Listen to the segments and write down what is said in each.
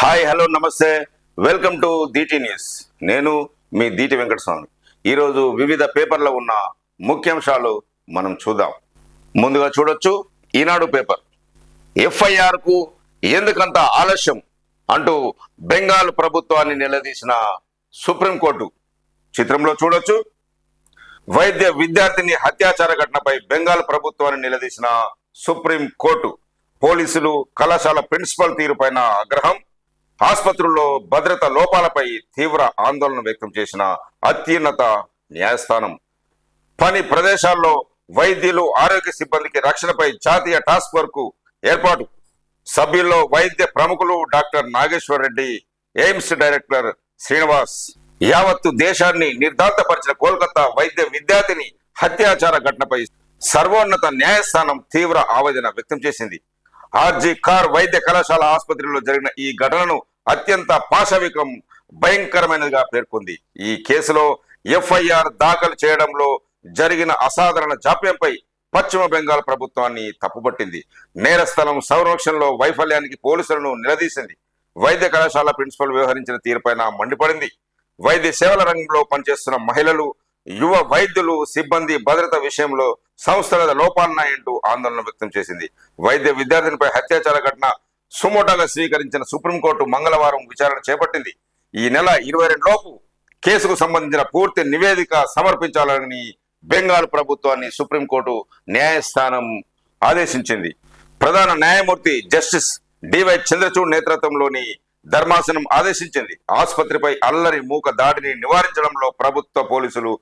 Hi hello నమస్తే welcome to Deeti news. నేను మీ దీటి వెంకటస్వామి. ఈరోజు వివిధ పేపర్లో ఉన్న ముఖ్యాంశాలు మనం చూద్దాం. ముందుగా చూడొచ్చు ఈనాడు పేపర్. ఎఫ్ఐఆర్కు ఎందుకంత ఆలస్యం అంటూ బెంగాల్ ప్రభుత్వాన్ని నిలదీసిన సుప్రీంకోర్టు. చిత్రంలో చూడొచ్చు వైద్య విద్యార్థిని హత్యాచార ఘటనపై బెంగాల్ ప్రభుత్వాన్ని నిలదీసిన సుప్రీంకోర్టు. పోలీసులు కళాశాల ప్రిన్సిపల్ తీరుపైన ఆగ్రహం, ఆసుపత్రుల్లో భద్రత లోపాలపై తీవ్ర ఆందోళన వ్యక్తం చేసిన అత్యున్నత న్యాయస్థానం. పని ప్రదేశాల్లో వైద్యులు ఆరోగ్య సిబ్బందికి రక్షణపై జాతీయ టాస్క్ ఫోర్స్ ఏర్పాటు. సభ్యుల్లో వైద్య ప్రముఖులు doctor Nageshwar Reddy, AIIMS director Srinivas. యావత్తు దేశాన్ని నిర్ధాంతపరిచిన కోల్కతా వైద్య విద్యార్థిని హత్యాచార ఘటనపై సర్వోన్నత న్యాయస్థానం తీవ్ర ఆవేదన వ్యక్తం చేసింది. ఆర్జీ కార్ వైద్య కళాశాల ఆసుపత్రిలో జరిగిన ఈ ఘటనను అత్యంత పాశవికం, భయంకరమైనదిగా పేర్కొంది. ఈ కేసులో ఎఫ్ఐఆర్ దాఖలు చేయడంలో జరిగిన అసాధారణ జాప్యంపై పశ్చిమ బెంగాల్ ప్రభుత్వాన్ని తప్పుపట్టింది. నేరస్థలం సంరక్షణలో వైఫల్యానికి పోలీసులను నిలదీసింది. వైద్య కళాశాల ప్రిన్సిపల్ వ్యవహరించిన తీరుపైన మండిపడింది. వైద్య సేవల రంగంలో పనిచేస్తున్న మహిళలు, యువ వైద్యులు, సిబ్బంది భద్రత విషయంలో సంస్థల లోపాలున్నాయంటూ ఆందోళన వ్యక్తం చేసింది. వైద్య విద్యార్థినిపై హత్యాచార ఘటన సుమోటోగా స్వీకరించిన సుప్రీంకోర్టు మంగళవారం విచారణ చేపట్టింది. ఈ నెల 22 లోపు కేసుకు సంబంధించిన పూర్తి నివేదిక సమర్పించాలని బెంగాల్ ప్రభుత్వాన్ని సుప్రీంకోర్టు న్యాయస్థానం ఆదేశించింది. ప్రధాన న్యాయమూర్తి జస్టిస్ డివై చంద్రచూడ్ నేతృత్వంలోని ధర్మాసనం ఆదేశించింది. ఆసుపత్రిపై అల్లరి మూక దాడిని నివారించడంలో ప్రభుత్వ పోలీసులు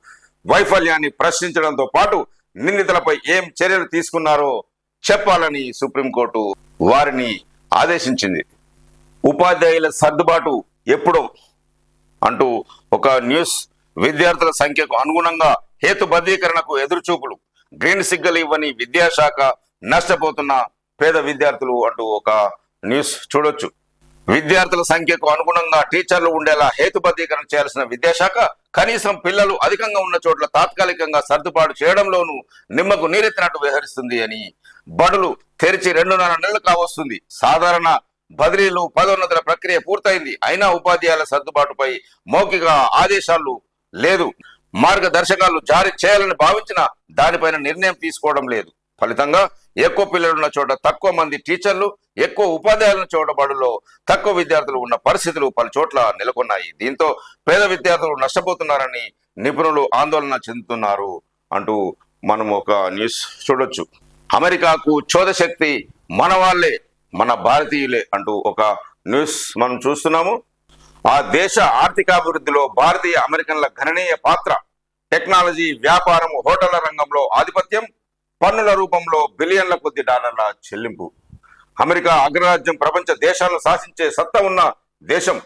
వైఫల్యాన్ని ప్రశ్నించడంతో పాటు నిందితులపై ఏం చర్యలు తీసుకున్నారో చెప్పాలని సుప్రీంకోర్టు వారిని ఆదేశించింది. ఉపాధ్యాయుల సర్దుబాటు ఎప్పుడో అంటూ ఒక న్యూస్. విద్యార్థుల సంఖ్యకు అనుగుణంగా హేతుబద్ధీకరణకు ఎదురుచూపులు, గ్రీన్ సిగ్నల్ ఇవ్వని విద్యాశాఖ, నష్టపోతున్న పేద విద్యార్థులు అంటూ ఒక న్యూస్ చూడొచ్చు. విద్యార్థుల సంఖ్యకు అనుగుణంగా టీచర్లు ఉండేలా హేతుబద్ధీకరణ చేయాల్సిన విద్యాశాఖ కనీసం పిల్లలు అధికంగా ఉన్న చోట్ల తాత్కాలికంగా సర్దుబాటు చేయడంలోనూ నిమ్మకు నీరెత్తినట్టు వ్యవహరిస్తుంది అని బడులు తెరిచి 2.5 నెలలు కావస్తుంది. సాధారణ బదిలీలు, పదోన్నతుల ప్రక్రియ పూర్తయింది. అయినా ఉపాధ్యాయుల సర్దుబాటుపై మౌఖిక ఆదేశాలు లేదు. మార్గదర్శకాలు జారీ చేయాలని భావించిన దానిపైన నిర్ణయం తీసుకోవడం లేదు. ఫలితంగా ఎక్కువ పిల్లలున్న చోట తక్కువ మంది టీచర్లు, ఎక్కువ ఉపాధ్యాయులను చోట బడుల్లో తక్కువ విద్యార్థులు ఉన్న పరిస్థితులు పలు చోట్ల నెలకొన్నాయి. దీంతో పేద విద్యార్థులు నష్టపోతున్నారని నిపుణులు ఆందోళన చెందుతున్నారు అంటూ మనం ఒక న్యూస్ చూడొచ్చు. అమెరికాకు చోదశక్తి మన వాళ్ళే, మన భారతీయులే అంటూ ఒక న్యూస్ మనం చూస్తున్నాము. ఆ దేశ ఆర్థికాభివృద్ధిలో భారతీయ అమెరికన్ల గణనీయ పాత్ర. టెక్నాలజీ, వ్యాపారం, హోటళ్ల రంగంలో ఆధిపత్యం, పన్నుల రూపంలో బిలియన్ల కొద్ది డాలర్ల చెల్లింపు. అమెరికా అగ్రరాజ్యం ప్రపంచ దేశాలను శాసించే సత్తా ఉన్న దేశం.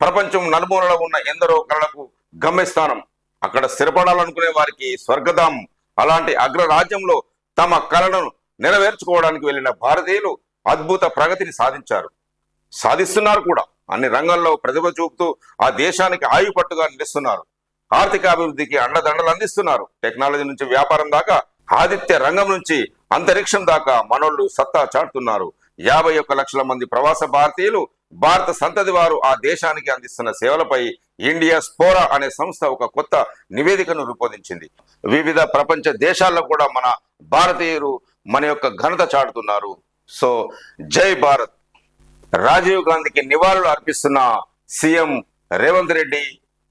ప్రపంచం నలుమూలలో ఉన్న ఎందరో కళలకు గమ్యస్థానం. అక్కడ స్థిరపడాలనుకునే వారికి స్వర్గధామం. అలాంటి అగ్రరాజ్యంలో తమ కళలను నెరవేర్చుకోవడానికి వెళ్ళిన భారతీయులు అద్భుత ప్రగతిని సాధిస్తున్నారు కూడా. అన్ని రంగాల్లో ప్రతిభ చూపుతూ ఆ దేశానికి ఆయుపట్టుగా నిలుస్తున్నారు. ఆర్థికాభివృద్ధికి అండదండలు అందిస్తున్నారు. టెక్నాలజీ నుంచి వ్యాపారం దాకా, ఆదిత్య రంగం నుంచి అంతరిక్షం దాకా మనోళ్లు సత్తా చాటుతున్నారు. 51 లక్షల మంది ప్రవాస భారతీయులు, భారత సంతతి వారు ఆ దేశానికి అందిస్తున్న సేవలపై ఇండియా స్పోరా అనే సంస్థ ఒక కొత్త నివేదికను రూపొందించింది. వివిధ ప్రపంచ దేశాల్లో కూడా మన భారతీయులు మన యొక్క ఘనత చాటుతున్నారు. సో జై భారత్. రాజీవ్ గాంధీకి నివాళులు అర్పిస్తున్న సీఎం రేవంత్ రెడ్డి,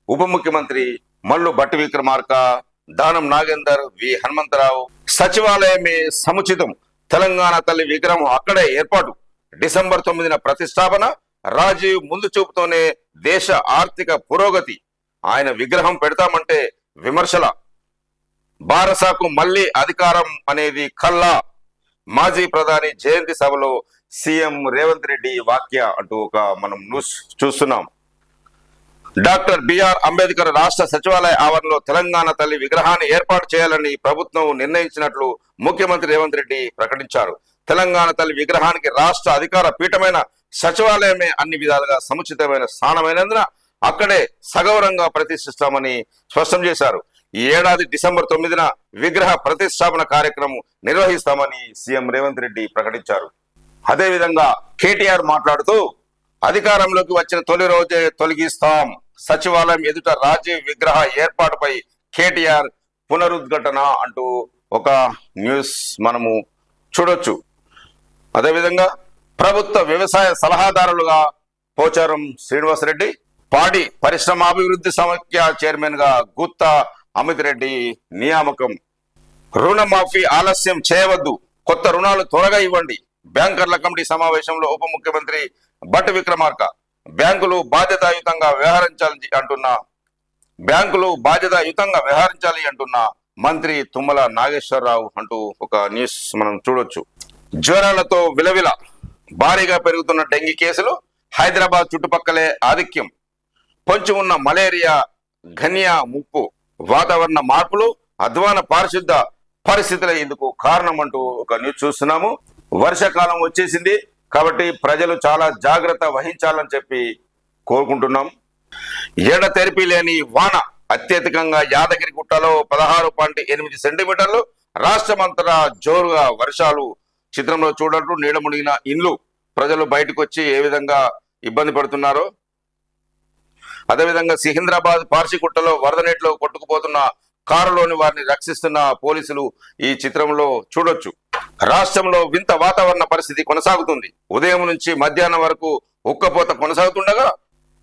ఉప ముఖ్యమంత్రి మల్లు భట్టి విక్రమార్క, దానం నాగేందర్, వి హనుమంతరావు. సచివాలయమే సముచితం. తెలంగాణ తల్లి విగ్రహం అక్కడే ఏర్పాటు. డిసెంబర్ 9న ప్రతిష్టాపన. రాజీవ్ ముందు చూపుతోనే దేశ ఆర్థిక పురోగతి. ఆయన విగ్రహం పెడతామంటే విమర్శల. బారసాకు మళ్లీ అధికారం అనేది కల్లా. మాజీ ప్రధాని జయంతి సభలో సీఎం రేవంత్ రెడ్డి వాక్య అంటూ ఒక మనం న్యూస్ చూస్తున్నాం. డాక్టర్ బిఆర్ అంబేద్కర్ రాష్ట్ర సచివాలయ ఆవరణలో తెలంగాణ తల్లి విగ్రహాన్ని ఏర్పాటు చేయాలని ప్రభుత్వం నిర్ణయించినట్లు ముఖ్యమంత్రి రేవంత్ రెడ్డి ప్రకటించారు. తెలంగాణ తల్లి విగ్రహానికి రాష్ట్ర అధికార పీఠమైన సచివాలయమే అన్ని విధాలుగా సముచితమైన స్థానమైనందున అక్కడే సగౌరవంగా ప్రతిష్ఠిస్తామని స్పష్టం చేశారు. ఈ ఏడాది డిసెంబర్ 9న విగ్రహ ప్రతిష్టాపన కార్యక్రమం నిర్వహిస్తామని సీఎం రేవంత్ రెడ్డి ప్రకటించారు. అదేవిధంగా కేటీఆర్ మాట్లాడుతూ అధికారంలోకి వచ్చిన తొలి రోజే తొలగిస్తాం, సచివాలయం ఎదుట రాజీవ్ విగ్రహ ఏర్పాటుపై కేటీఆర్ పునరుద్ఘాటన అంటూ ఒక న్యూస్ మనము చూడొచ్చు. అదేవిధంగా ప్రభుత్వ వ్యవసాయ సలహాదారులుగా పోచారం శ్రీనివాసరెడ్డి, పాడి పరిశ్రమాభివృద్ధి సమైక్య చైర్మన్ గా గుత్తా అమిత్ రెడ్డి నియామకం. రుణమాఫీ ఆలస్యం చేయవద్దు, కొత్త రుణాలు త్వరగా ఇవ్వండి. బ్యాంకర్ల కమిటీ సమావేశంలో ఉప ముఖ్యమంత్రి భట్టి విక్రమార్క బ్యాంకులు బాధ్యతాయుతంగా వ్యవహరించాలి అంటున్న మంత్రి తుమ్మల నాగేశ్వరరావు అంటూ ఒక న్యూస్ మనం చూడొచ్చు. జ్వరాలతో విలవిల భారీగా పెరుగుతున్న డెంగీ కేసులు, హైదరాబాద్ చుట్టుపక్కలే ఆధిక్యం, పొంచి ఉన్న మలేరియా ఘన్య ముప్పు, వాతావరణ మార్పులు, అధ్వాన పారిశుద్ధ పరిస్థితులే ఇందుకు కారణం అంటూ ఒక న్యూస్ చూస్తున్నాము. వర్షాకాలం వచ్చేసింది కాబట్టి ప్రజలు చాలా జాగ్రత్త వహించాలని చెప్పి కోరుకుంటున్నాం. ఎడతెరిపి లేని వాన, అత్యధికంగా యాదగిరిగుట్టలో 16.8 సెంటీమీటర్లు, రాష్ట్రమంతటా జోరుగా వర్షాలు. చిత్రంలో చూడటం నీడ మునిగిన ఇండ్లు, ప్రజలు బయటకు వచ్చి ఏ విధంగా ఇబ్బంది పడుతున్నారో. అదేవిధంగా సికింద్రాబాద్ పార్సిగుట్టలో వరద నీటిలో కొట్టుకుపోతున్న కారులోని వారిని రక్షిస్తున్న పోలీసులు ఈ చిత్రంలో చూడొచ్చు. రాష్ట్రంలో వింత వాతావరణ పరిస్థితి కొనసాగుతుంది. ఉదయం నుంచి మధ్యాహ్నం వరకు ఉక్కపోత కొనసాగుతుండగా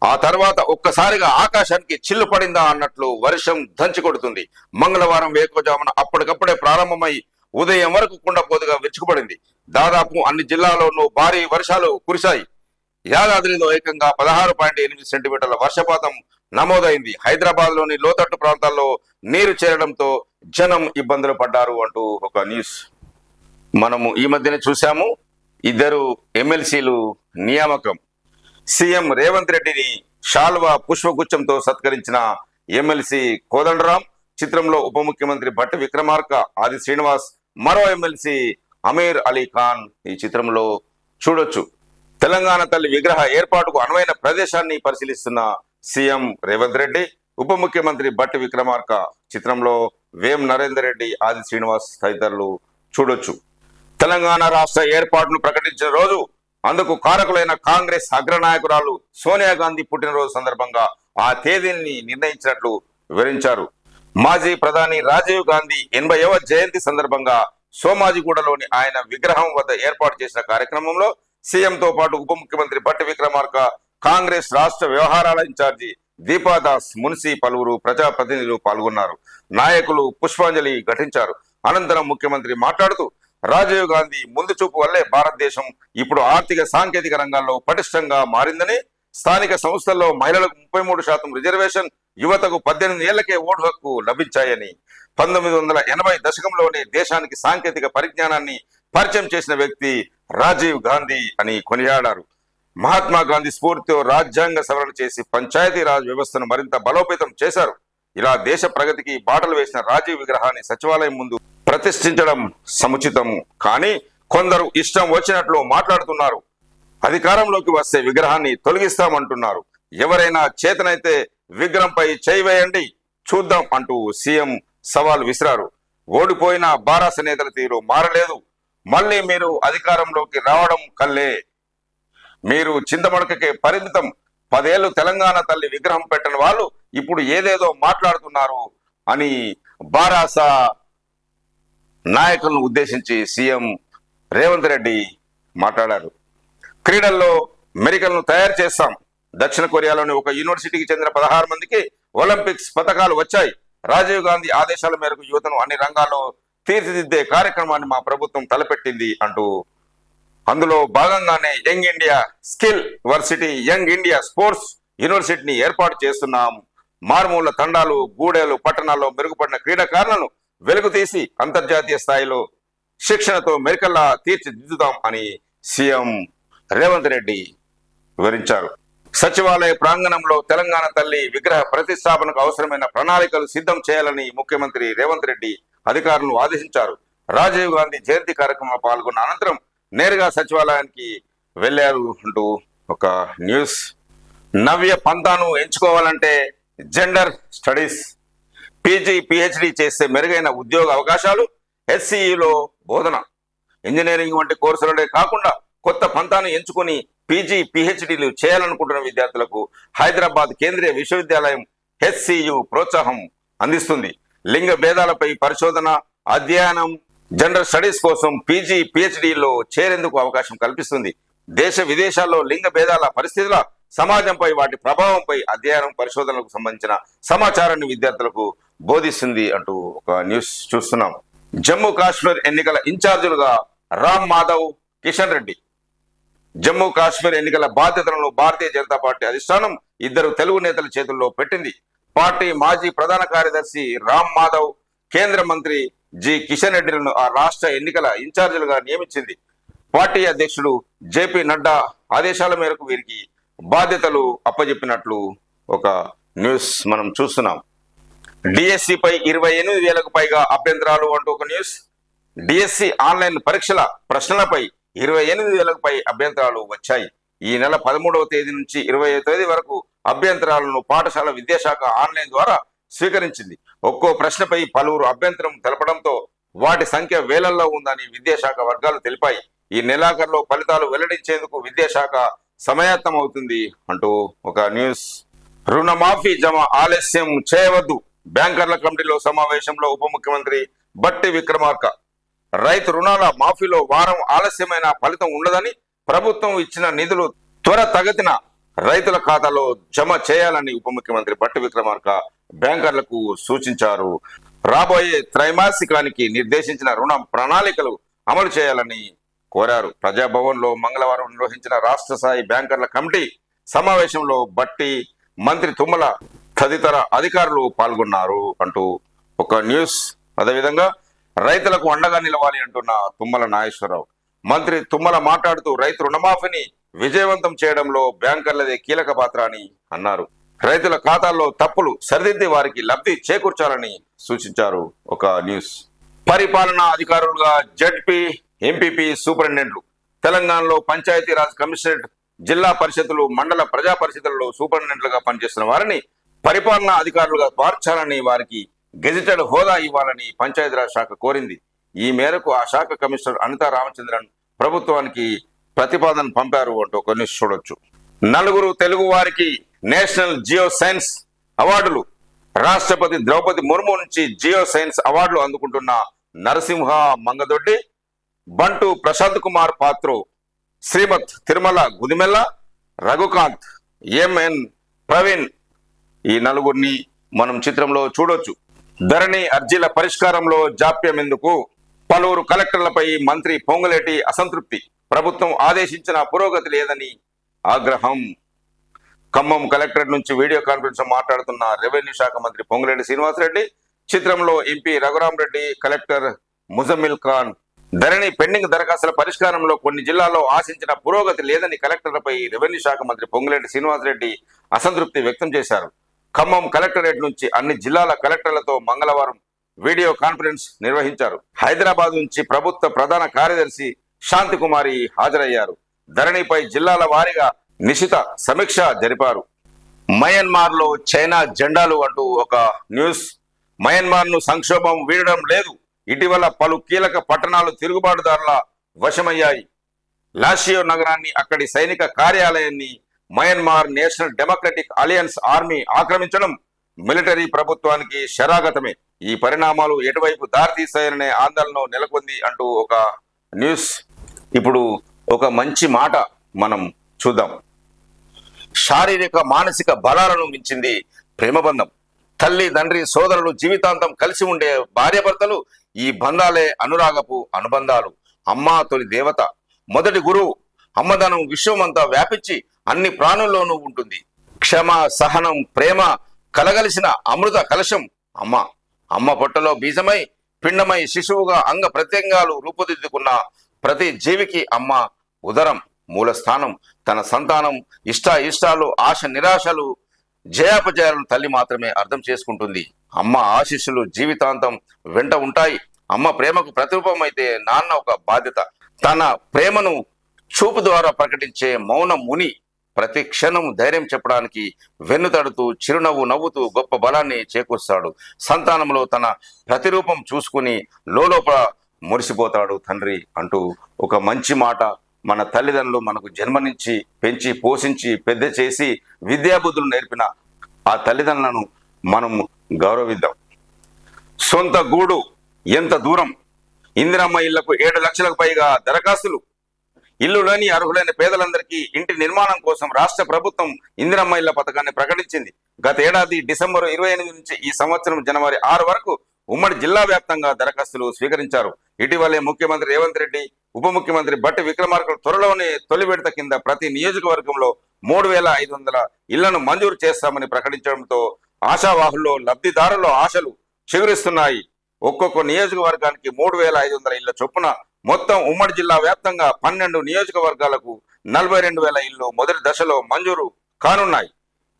ఆ తర్వాత ఒక్కసారిగా ఆకాశానికి చిల్లు పడిందా అన్నట్లు వర్షం దంచి కొడుతుంది. మంగళవారం వేకువజామున అప్పటికప్పుడే ప్రారంభమై ఉదయం వరకు కుండపోతుగా విరుచుకుపడింది. దాదాపు అన్ని జిల్లాల్లోనూ భారీ వర్షాలు కురిశాయి. యాదాద్రిలో ఏకంగా 16.8 సెంటీమీటర్ల వర్షపాతం నమోదైంది. హైదరాబాద్ లోని లోతట్టు ప్రాంతాల్లో నీరు చేరడంతో జనం ఇబ్బందులు పడ్డారు అంటూ ఒక న్యూస్ మనము ఈ మధ్యనే చూసాము. 2 ఎమ్మెల్సీలు నియామకం. సీఎం రేవంత్ రెడ్డిని షాల్వా పుష్పగుచ్చంతో సత్కరించిన ఎమ్మెల్సీ కోదండరాం. చిత్రంలో ఉప ముఖ్యమంత్రి భట్టి విక్రమార్క, ఆది శ్రీనివాస్, మరో ఎమ్మెల్సీ అమీర్ అలీ ఖాన్ ఈ చిత్రంలో చూడొచ్చు. తెలంగాణ తల్లి విగ్రహ ఏర్పాటుకు అనువైన ప్రదేశాన్ని పరిశీలిస్తున్న సీఎం రేవంత్ రెడ్డి, ఉప ముఖ్యమంత్రి భట్టి విక్రమార్క. చిత్రంలో వేం నరేందర్ రెడ్డి, ఆది శ్రీనివాస్ తదితరులు చూడొచ్చు. తెలంగాణ రాష్ట్ర ఏర్పాటును ప్రకటించిన రోజు అందుకు కారకులైన కాంగ్రెస్ అగ్రనాయకురాలు సోనియా గాంధీ పుట్టినరోజు సందర్భంగా ఆ తేదీని నిర్ణయించినట్లు వివరించారు. మాజీ ప్రధాని రాజీవ్ గాంధీ 80వ జయంతి సందర్భంగా సోమాజిగూడలోని ఆయన విగ్రహం వద్ద ఏర్పాటు చేసిన కార్యక్రమంలో సీఎంతో పాటు ఉప ముఖ్యమంత్రి భట్టి విక్రమార్క, కాంగ్రెస్ రాష్ట్ర వ్యవహారాల ఇన్ఛార్జి దీపాదాస్ మున్సి, పలువురు ప్రజాప్రతినిధులు పాల్గొన్నారు. నాయకులు పుష్పాంజలి ఘటించారు. అనంతరం ముఖ్యమంత్రి మాట్లాడుతూ, రాజీవ్ గాంధీ ముందు చూపు వల్లే భారతదేశం ఇప్పుడు ఆర్థిక సాంకేతిక రంగాల్లో పటిష్టంగా మారిందని, స్థానిక సంస్థల్లో మహిళలకు 33% రిజర్వేషన్, యువతకు 18 ఏళ్లకే ఓటు హక్కు లభించాయని, 1980 దశకంలోనే దేశానికి సాంకేతిక పరిజ్ఞానాన్ని పరిచయం చేసిన వ్యక్తి రాజీవ్ గాంధీ అని కొనియాడారు. మహాత్మా గాంధీ స్ఫూర్తితో రాజ్యాంగ సవరణ చేసి పంచాయతీరాజ్ వ్యవస్థను మరింత బలోపేతం చేశారు. ఇలా దేశ ప్రగతికి బాటలు వేసిన రాజీవ్ విగ్రహాన్ని సచివాలయం ముందు ప్రతిష్ఠించడం సముచితం. కానీ కొందరు ఇష్టం వచ్చినట్లు మాట్లాడుతున్నారు. అధికారంలోకి వస్తే విగ్రహాన్ని తొలగిస్తామంటున్నారు. ఎవరైనా చేతనైతే విగ్రహంపై చేయి వేయండి, చూద్దాం అంటూ సీఎం సవాల్ విసిరారు. ఓడిపోయిన బారాస నేతల తీరు మారలేదు. మళ్ళీ మీరు అధికారంలోకి రావడం కల్లే. మీరు చింతమడకకే పరిమితం. 10 ఏళ్లు తెలంగాణ తల్లి విగ్రహం పెట్టని వాళ్ళు ఇప్పుడు ఏదేదో మాట్లాడుతున్నారు అని బారాస నాయకులను ఉద్దేశించి సీఎం రేవంత్ రెడ్డి మాట్లాడారు. క్రీడల్లో మెరికల్ను తయారు చేస్తాం. దక్షిణ కొరియాలోని ఒక యూనివర్సిటీకి చెందిన 16 మందికి ఒలింపిక్స్ పథకాలు వచ్చాయి. రాజీవ్ గాంధీ ఆదేశాల మేరకు యువతను అన్ని రంగాల్లో తీర్చిదిద్దే కార్యక్రమాన్ని మా ప్రభుత్వం తలపెట్టింది అంటూ, అందులో భాగంగానే young India skill varsity, young India sports యూనివర్సిటీని ఏర్పాటు చేస్తున్నాం. మారుమూల తండాలు, గూడెలు, పట్టణాల్లో మెరుగుపడిన క్రీడాకారులను వెలుగు తీసి అంతర్జాతీయ స్థాయిలో శిక్షణతో మెరికల్లా తీర్చిదిద్దుతాం అని సీఎం రేవంత్ రెడ్డి వివరించారు. సచివాలయ ప్రాంగణంలో తెలంగాణ తల్లి విగ్రహ ప్రతిష్టాపనకు అవసరమైన ప్రణాళికలు సిద్ధం చేయాలని ముఖ్యమంత్రి రేవంత్ రెడ్డి అధికారులను ఆదేశించారు. రాజీవ్ గాంధీ జయంతి కార్యక్రమంలో పాల్గొన్న అనంతరం నేరుగా సచివాలయానికి వెళ్లారు అంటూ ఒక న్యూస్. నవ్య పంతాను ఎంచుకోవాలంటే జెండర్ స్టడీస్, పీజీ పిహెచ్డి చేస్తే మెరుగైన ఉద్యోగ అవకాశాలు, హెచ్సిఈలో బోధన, ఇంజనీరింగ్ వంటి కోర్సులనే కాకుండా కొత్త పంతాను ఎంచుకొని పీజీ పిహెచ్డీలు చేయాలనుకుంటున్న విద్యార్థులకు హైదరాబాద్ కేంద్రీయ విశ్వవిద్యాలయం హెచ్సియు ప్రోత్సాహం అందిస్తుంది. లింగ భేదాలపై పరిశోధన, అధ్యయనం, జనరల్ స్టడీస్ కోసం పీజీ పిహెచ్డీలో చేరేందుకు అవకాశం కల్పిస్తుంది. దేశ విదేశాల్లో లింగ భేదాల పరిస్థితుల సమాజంపై వాటి ప్రభావంపై అధ్యయనం, పరిశోధనలకు సంబంధించిన సమాచారాన్ని విద్యార్థులకు బోధిస్తుంది అంటూ ఒక న్యూస్ చూస్తున్నాం. జమ్మూ కాశ్మీర్ ఎన్నికల ఇన్ఛార్జీలుగా రామ్ మాధవ్, కిషన్ రెడ్డి. జమ్మూ కాశ్మీర్ ఎన్నికల బాధ్యతలను భారతీయ జనతా పార్టీ అధిష్టానం ఇద్దరు తెలుగు నేతల చేతుల్లో పెట్టింది. పార్టీ మాజీ ప్రధాన కార్యదర్శి రామ్ మాధవ్, కేంద్ర మంత్రి జి కిషన్ రెడ్డిలను ఆ రాష్ట్ర ఎన్నికల ఇన్ఛార్జీలుగా నియమించింది. పార్టీ అధ్యక్షుడు జేపీ నడ్డా ఆదేశాల మేరకు వీరికి బాధ్యతలు అప్పజెప్పినట్లు ఒక న్యూస్ మనం చూస్తున్నాం. డిఎస్సిపై 28,000కు పైగా అభ్యంతరాలు అంటూ ఒక న్యూస్. డిఎస్సి ఆన్లైన్ పరీక్షల ప్రశ్నలపై 28,000కు పై అభ్యంతరాలు వచ్చాయి. ఈ నెల 13వ తేదీ నుంచి 20వ తేదీ వరకు అభ్యంతరాలను పాఠశాల విద్యాశాఖ ఆన్లైన్ ద్వారా స్వీకరించింది. ఒక్కో ప్రశ్నపై పలువురు అభ్యంతరం తెలపడంతో వాటి సంఖ్య వేలల్లో ఉందని విద్యాశాఖ వర్గాలు తెలిపాయి. ఈ నెలాఖరులో ఫలితాలు వెల్లడించేందుకు విద్యాశాఖ సమాయత్తం అవుతుంది అంటూ ఒక న్యూస్. రుణమాఫీ జమ ఆలస్యం చేయవద్దు. బ్యాంకర్ల కమిటీలో సమావేశంలో ఉప ముఖ్యమంత్రి బట్టి విక్రమార్క. రైతు రుణాల మాఫీలో వారం ఆలస్యమైన ఫలితం ఉండదని, ప్రభుత్వం ఇచ్చిన నిధులు త్వరతగతిన రైతుల ఖాతాలో జమ చేయాలని ఉప ముఖ్యమంత్రి బట్టి విక్రమార్క బ్యాంకర్లకు సూచించారు. రాబోయే త్రైమాసికానికి నిర్దేశించిన రుణ ప్రణాళికలు అమలు చేయాలని కోరారు. ప్రజాభవన్ లో మంగళవారం నిర్వహించిన రాష్ట్ర స్థాయి బ్యాంకర్ల కమిటీ సమావేశంలో బట్టి, మంత్రి తుమ్మల తదితర అధికారులు పాల్గొన్నారు అంటూ ఒక న్యూస్. అదేవిధంగా రైతులకు అండగా నిలవాలి అంటున్న తుమ్మల నాగేశ్వరరావు. మంత్రి తుమ్మల మాట్లాడుతూ రైతు రుణమాఫీని విజయవంతం చేయడంలో బ్యాంకర్లదే కీలక పాత్ర అని అన్నారు. రైతుల ఖాతాల్లో తప్పులు సరిదిద్ది వారికి లబ్ధి చేకూర్చాలని సూచించారు ఒక న్యూస్. పరిపాలనా అధికారులుగా జడ్పీ, ఎంపీపీ సూపరింటెండెంట్లు. తెలంగాణలో పంచాయతీరాజ్ కమిషనరేట్, జిల్లా పరిషత్తులు, మండల ప్రజా పరిషత్తులలో సూపరింటెండెంట్లుగా పనిచేస్తున్న వారిని పరిపాలనా అధికారులుగా మార్చాలని, వారికి గెజిటెడ్ హోదా ఇవ్వాలని పంచాయతీరాజ్ శాఖ కోరింది. ఈ మేరకు ఆ శాఖ కమిషనర్ అనితా రామచంద్రన్ ప్రభుత్వానికి ప్రతిపాదన పంపారు అంటూ ఒక న్యూస్ చూడొచ్చు. 4 తెలుగు వారికి నేషనల్ జియో సైన్స్ అవార్డులు. రాష్ట్రపతి ద్రౌపది ముర్ము నుంచి జియో సైన్స్ అవార్డులు అందుకుంటున్న నరసింహ మంగదొడ్డి, బంటు ప్రశాంత్ కుమార్ పాత్రో, శ్రీమత్ తిరుమల గుదిమెల్ల, రఘుకాంత్, ఎంఎన్ ప్రవీణ్, ఈ 4గురిని మనం చిత్రంలో చూడొచ్చు. ధరణి అర్జీల పరిష్కారంలో జాప్యం ఎందుకు? పలువురు కలెక్టర్లపై మంత్రి పొంగులేటి అసంతృప్తి. ప్రభుత్వం ఆదేశించిన పురోగతి లేదని ఆగ్రహం. ఖమ్మం కలెక్టరేట్ నుంచి వీడియో కాన్ఫరెన్స్ మాట్లాడుతున్న రెవెన్యూ శాఖ మంత్రి పొంగులేటి శ్రీనివాసరెడ్డి. చిత్రంలో ఎంపీ రఘురామరెడ్డి, కలెక్టర్ ముజమ్మిల్ ఖాన్. ధరణి పెండింగ్ దరఖాస్తుల పరిష్కారంలో కొన్ని జిల్లాల్లో ఆశించిన పురోగతి లేదని కలెక్టర్లపై రెవెన్యూ శాఖ మంత్రి పొంగులేటి శ్రీనివాసరెడ్డి అసంతృప్తి వ్యక్తం చేశారు. ఖమ్మం కలెక్టరేట్ నుంచి అన్ని జిల్లాల కలెక్టర్లతో మంగళవారం వీడియో కాన్ఫరెన్స్ నిర్వహించారు. హైదరాబాద్ నుంచి ప్రభుత్వ ప్రధాన కార్యదర్శి శాంతికుమారి హాజరయ్యారు. ధరణిపై జిల్లాల వారీగా నిశిత సమీక్ష జరిపారు. మయన్మార్ లో చైనా జెండాలు అంటూ ఒక న్యూస్. మయన్మార్ ను సంక్షోభం వీడడం లేదు. ఇటీవల పలు కీలక పట్టణాలు తిరుగుబాటుదారుల వశమయ్యాయి. లాషియో నగరాన్ని, అక్కడి సైనిక కార్యాలయాన్ని Myanmar national democratic alliance army ఆక్రమించడం మిలిటరీ ప్రభుత్వానికి శరాగతమే. ఈ పరిణామాలు ఎటువైపు దారితీస్తాయనే ఆందోళన నెలకొంది అంటూ ఒక న్యూస్. ఇప్పుడు ఒక మంచి మాట మనం చూద్దాం. శారీరక మానసిక బలాలను మించింది ప్రేమబంధం. తల్లి, తండ్రి, సోదరులు, జీవితాంతం కలిసి ఉండే భార్యాభర్తలు, ఈ బంధాలే అనురాగపు అనుబంధాలు. అమ్మ తొలి దేవత, మొదటి గురువు. అమ్మదనం విశ్వమంతా వ్యాపించి అన్ని ప్రాణుల్లోనూ ఉంటుంది. క్షమ, సహనం, ప్రేమ కలగలిసిన అమృత కలశం అమ్మ. అమ్మ పొట్టలో బీజమై పిండమై శిశువుగా అంగ ప్రత్యంగాలు రూపుదిద్దుకున్న ప్రతి జీవికి అమ్మ ఉదరం, మూలస్థానం. తన సంతానం ఇష్టాలు, ఆశ నిరాశలు, జయాపజయాలను తల్లి మాత్రమే అర్థం చేసుకుంటుంది. అమ్మ ఆశీస్సులు జీవితాంతం వెంట ఉంటాయి. అమ్మ ప్రేమకు ప్రతిరూపం అయితే నాన్న ఒక బాధ్యత. తన ప్రేమను చూపు ద్వారా ప్రకటించే మౌన ముని. ప్రతి క్షణం ధైర్యం చెప్పడానికి వెన్నుతడుతూ, చిరునవ్వు నవ్వుతూ గొప్ప బలాన్ని చేకూరుస్తాడు. సంతానంలో తన ప్రతిరూపం చూసుకుని లోలోపల మురిసిపోతాడు తండ్రి అంటూ ఒక మంచి మాట మన తల్లిదండ్రులు మనకు జన్మనిచ్చి పెంచి పోషించి పెద్ద చేసి విద్యాబుద్ధులు నేర్పిన ఆ తల్లిదండ్రులను మనం గౌరవిద్దాం. సొంత గూడు ఎంత దూరం, ఇందిరమ్మ ఇళ్లకు 7 లక్షలకు పైగా దరఖాస్తులు. ఇల్లు లేని అర్హులైన పేదలందరికీ ఇంటి నిర్మాణం కోసం రాష్ట్ర ప్రభుత్వం ఇందిరమ్మ ఇళ్ల పథకాన్ని ప్రకటించింది. గత ఏడాది డిసెంబర్ 28 నుంచి ఈ సంవత్సరం జనవరి 6 వరకు ఉమ్మడి జిల్లా వ్యాప్తంగా దరఖాస్తులు స్వీకరించారు. ఇటీవలే ముఖ్యమంత్రి రేవంత్ రెడ్డి, ఉప ముఖ్యమంత్రి బట్టి విక్రమార్క త్వరలోనే తొలి విడత కింద ప్రతి నియోజకవర్గంలో 3,500 ఇళ్లను మంజూరు చేస్తామని ప్రకటించడంతో ఆశావాహుల్లో లబ్ధిదారుల్లో ఆశలు చిగురిస్తున్నాయి. ఒక్కొక్క నియోజకవర్గానికి 3,500 ఇళ్ల చొప్పున మొత్తం ఉమ్మడి జిల్లా వ్యాప్తంగా 12 నియోజకవర్గాలకు 42,000 ఇళ్లు మొదటి దశలో మంజూరు కానున్నాయి.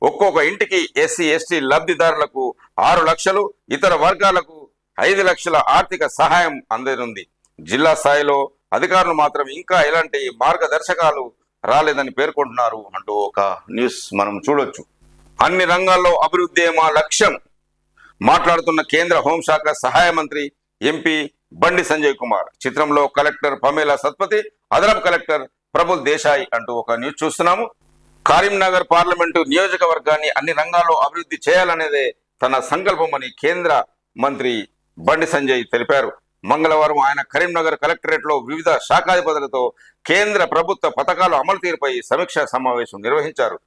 ఒక్కొక్క ఇంటికి ఎస్సీ ఎస్టీ లబ్ధిదారులకు 6 లక్షలు, ఇతర వర్గాలకు 5 లక్షల ఆర్థిక సహాయం అందనుంది. జిల్లా స్థాయిలో అధికారులు మాత్రం ఇంకా ఎలాంటి మార్గదర్శకాలు రాలేదని పేర్కొంటున్నారు అంటూ ఒక న్యూస్ మనం చూడొచ్చు. అన్ని రంగాల్లో అభివృద్ధి మా లక్ష్యం మాట్లాడుతున్న కేంద్ర హోంశాఖ సహాయ మంత్రి ఎంపీ బండి సంజయ్ కుమార్. చిత్రంలో కలెక్టర్ పమేలా సత్పతి, అదనపు కలెక్టర్ ప్రబుల్ దేశాయ్ అంటూ ఒక న్యూస్ చూస్తున్నాము. కరీంనగర్ పార్లమెంటు నియోజకవర్గాన్ని అన్ని రంగాల్లో అభివృద్ధి చేయాలనేదే తన సంకల్పమని కేంద్ర మంత్రి బండి సంజయ్ తెలిపారు. మంగళవారం ఆయన కరీంనగర్ కలెక్టరేట్ లో వివిధ శాఖాధిపతులతో కేంద్ర ప్రభుత్వ పథకాల అమలు తీరుపై సమీక్షా సమావేశం నిర్వహించారు.